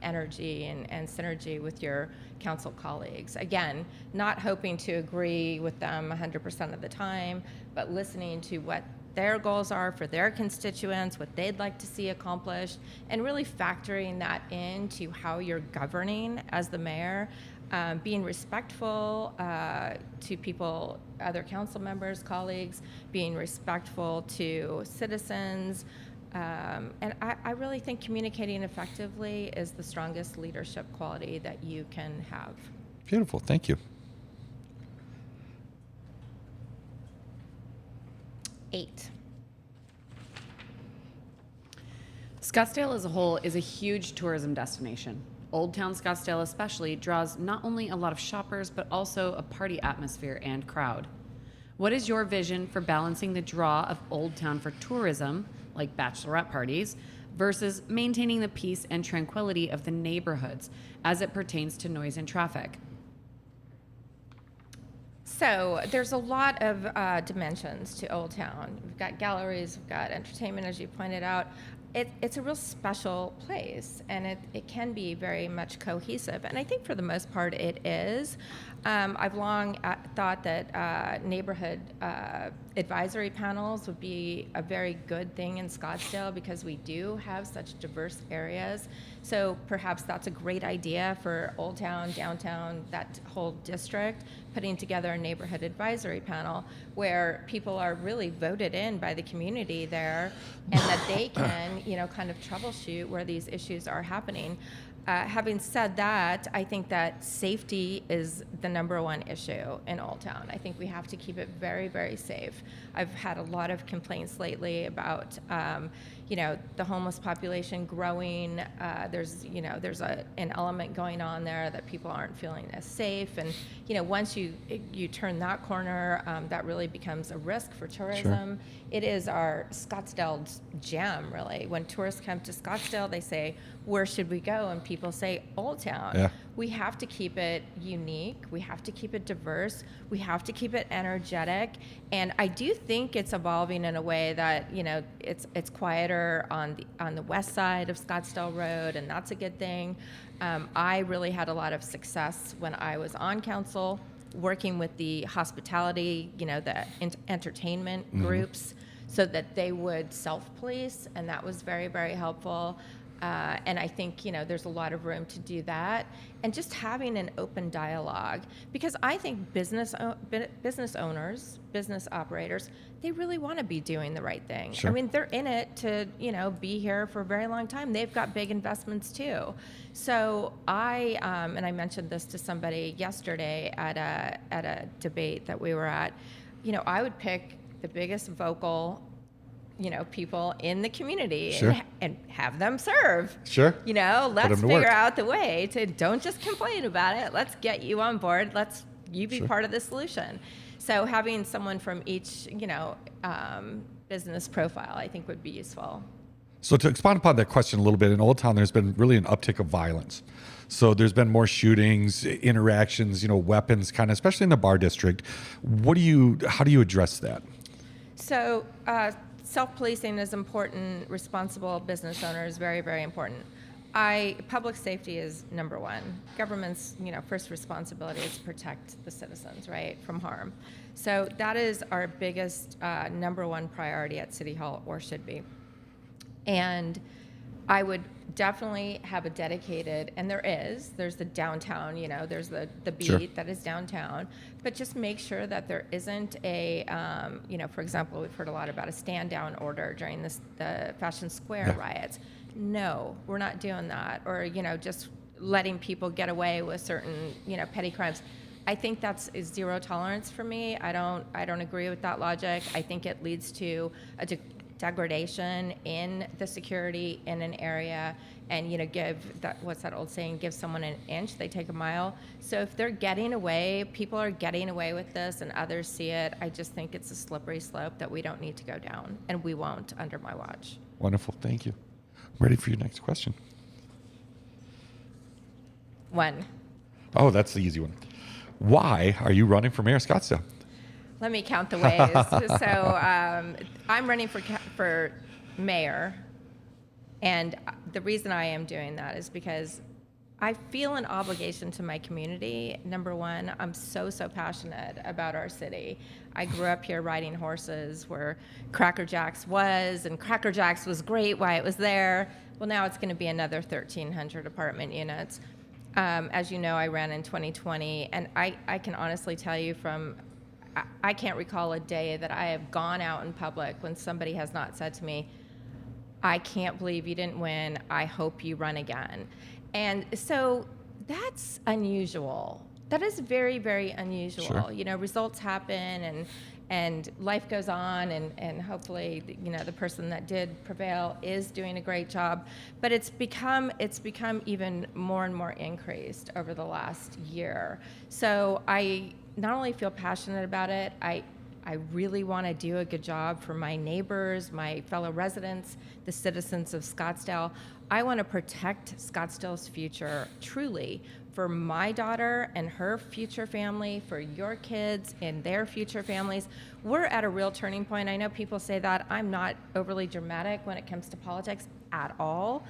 energy and synergy with your council colleagues. Again, not hoping to agree with them 100% of the time, but listening to what their goals are for their constituents, what they'd like to see accomplished, and really factoring that into how you're governing as the mayor. Being respectful to people, other council members, colleagues, being respectful to citizens. And I really think communicating effectively is the strongest leadership quality that you can have. Beautiful. Thank you. 8. Scottsdale as a whole is a huge tourism destination. Old Town Scottsdale especially draws not only a lot of shoppers, but also a party atmosphere and crowd. What is your vision for balancing the draw of Old Town for tourism, like bachelorette parties, versus maintaining the peace and tranquility of the neighborhoods as it pertains to noise and traffic? So there's a lot of dimensions to Old Town. We've got galleries, we've got entertainment, as you pointed out. It's a real special place, and it can be very much cohesive. And I think for the most part it is. I've long thought that neighborhood advisory panels would be a very good thing in Scottsdale because we do have such diverse areas. So perhaps that's a great idea for Old Town, downtown, that whole district, putting together a neighborhood advisory panel where people are really voted in by the community there, and that they can, kind of troubleshoot where these issues are happening. Having said that, I think that safety is the #1 issue in Old Town. I think we have to keep it very, very safe. I've had a lot of complaints lately about, the homeless population growing. There's an element going on there that people aren't feeling as safe. And, once you turn that corner, that really becomes a risk for tourism. Sure. It is our Scottsdale's gem, really. When tourists come to Scottsdale, they say, where should we go? And people say, Old Town. Yeah. We have to keep it unique. We have to keep it diverse. We have to keep it energetic. And I do think it's evolving in a way that, it's quieter on the west side of Scottsdale Road, and that's a good thing. I really had a lot of success when I was on council, working with the hospitality, the entertainment groups, so that they would self-police, and that was very, very helpful. And I think, there's a lot of room to do that, and just having an open dialogue, because I think business owners, business operators, they really want to be doing the right thing. Sure. I mean, they're in it to, be here for a very long time. They've got big investments too. So and I mentioned this to somebody yesterday at a debate that we were at, I would pick the biggest vocal people in the community. Sure. and have them serve. Sure. Let's figure out the way to don't just complain about it. Let's get you on board. Let's you be part of the solution. So having someone from each, business profile, I think would be useful. So to expand upon that question a little bit, in Old Town, there's been really an uptick of violence. So there's been more shootings, interactions, weapons, kind of, especially in the bar district. How do you address that? So self-policing is important. Responsible business owner is very, very important. Public safety is number one. Government's, first responsibility is to protect the citizens, right, from harm. So that is our biggest, number one priority at City Hall, or should be. And I would definitely have a dedicated, and there's the downtown, there's the beat Sure. that is downtown, but just make sure that there isn't a, for example, we've heard a lot about a stand down order during the Fashion Square riots. No, we're not doing that. Or, just letting people get away with certain, petty crimes. I think that's zero tolerance for me. I don't agree with that logic. I think it leads to a degradation in the security in an area, and what's that old saying, give someone an inch, they take a mile. So if they're getting away, people are getting away with this and others see it, I just think it's a slippery slope that we don't need to go down, and we won't under my watch. Wonderful. Thank you. I'm ready for your next question. When? Oh, that's the easy one. Why are you running for mayor of Scottsdale? Let me count the ways. So I'm running for mayor, and the reason I am doing that is because I feel an obligation to my community. Number one, I'm so passionate about our city. I grew up here riding horses where Cracker Jacks was, and Cracker Jacks was great while it was there. Well, now it's going to be another 1,300 apartment units. As you know, I ran in 2020, and I can honestly tell you I can't recall a day that I have gone out in public when somebody has not said to me, I can't believe you didn't win. I hope you run again. And so that's unusual. That is very, very unusual. Sure. Results happen and life goes on, and hopefully, the person that did prevail is doing a great job. But it's become even more and more increased over the last year. So I not only feel passionate about it, I really want to do a good job for my neighbors, my fellow residents, the citizens of Scottsdale. I want to protect Scottsdale's future truly for my daughter and her future family, for your kids and their future families. We're at a real turning point. I know people say that. I'm not overly dramatic when it comes to politics at all.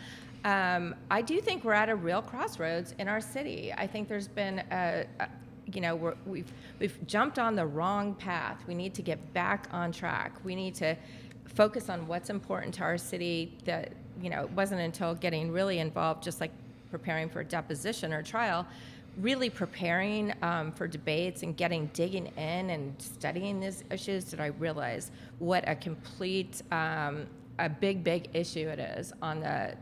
I do think we're at a real crossroads in our city. I think there's been we've jumped on the wrong path. We need to get back on track. We need to focus on what's important to our city. That it wasn't until getting really involved, just like preparing for a deposition or trial, really preparing for debates and digging in and studying these issues, did I realize what a complete, a big issue it is on the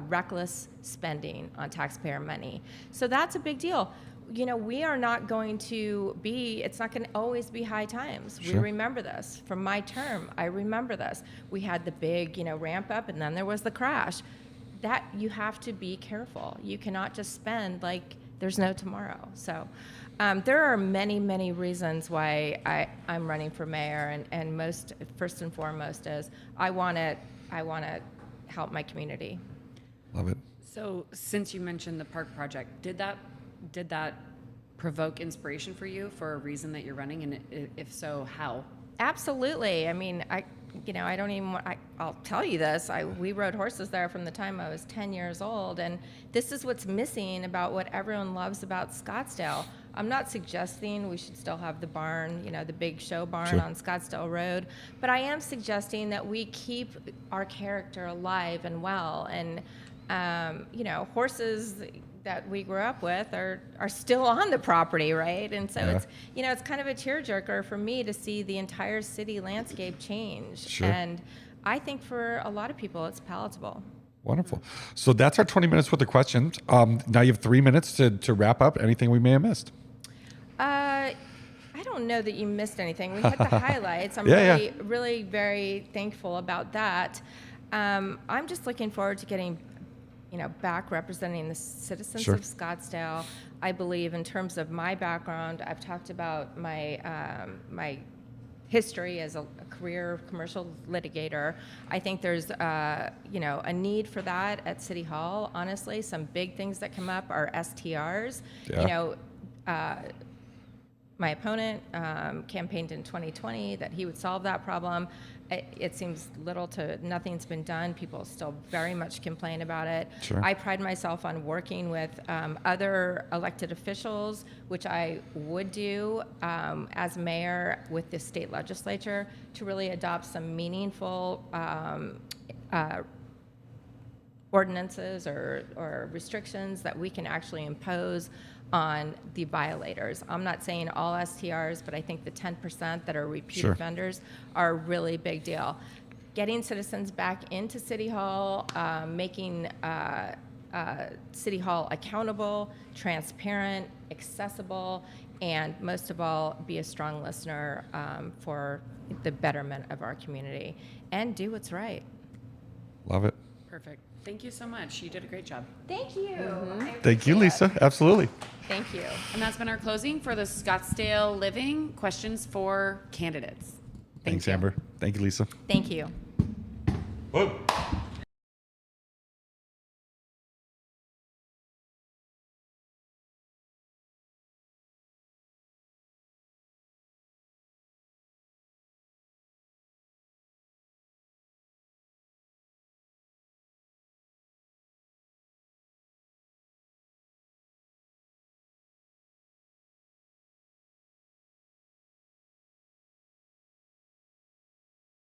reckless spending on taxpayer money. So that's a big deal. We are not going to it's not going to always be high times. Sure. We remember this. From my term, I remember this. We had the big, ramp up, and then there was the crash. That you have to be careful. You cannot just spend like there's no tomorrow. So there are many reasons why I'm running for mayor, and first and foremost is I want to help my community. Love it. So since you mentioned the park project, did that provoke inspiration for you for a reason that you're running? And if so, how? Absolutely. I mean, I'll tell you this. We rode horses there from the time I was 10 years old, and this is what's missing about what everyone loves about Scottsdale. I'm not suggesting we should still have the barn, the big show barn Sure. on Scottsdale Road, but I am suggesting that we keep our character alive and well. And, horses that we grew up with are still on the property, right? And so Yeah. it's kind of a tearjerker for me to see the entire city landscape change. Sure. And I think for a lot of people, it's palatable. Wonderful. So that's our 20 minutes worth of questions. Now you have 3 minutes to wrap up anything we may have missed. I don't know that you missed anything. We hit the highlights. I'm Yeah. really very thankful about that. I'm just looking forward to getting back representing the citizens Sure. of Scottsdale. I believe in terms of my background, I've talked about my my history as a career commercial litigator. I think there's a need for that at City Hall. Honestly, some big things that come up are STRs. Yeah. My opponent campaigned in 2020 that he would solve that problem. it seems little to nothing's been done. People still very much complain about it. Sure. I pride myself on working with other elected officials, which I would do as mayor with the state legislature, to really adopt some meaningful ordinances or restrictions that we can actually impose on the violators. I'm not saying all STRs, but I think the 10% that are repeat Sure. offenders are a really big deal. Getting citizens back into City Hall, making City Hall accountable, transparent, accessible, and most of all, be a strong listener for the betterment of our community, and do what's right. Love it. Perfect. Thank you so much. You did a great job. Thank you. Thank you, Lisa. Absolutely. Thank you. And that's been our closing for the Scottsdale Living questions for candidates. Thank Thanks, you. Amber. Thank you, Lisa. Thank you. Whoa.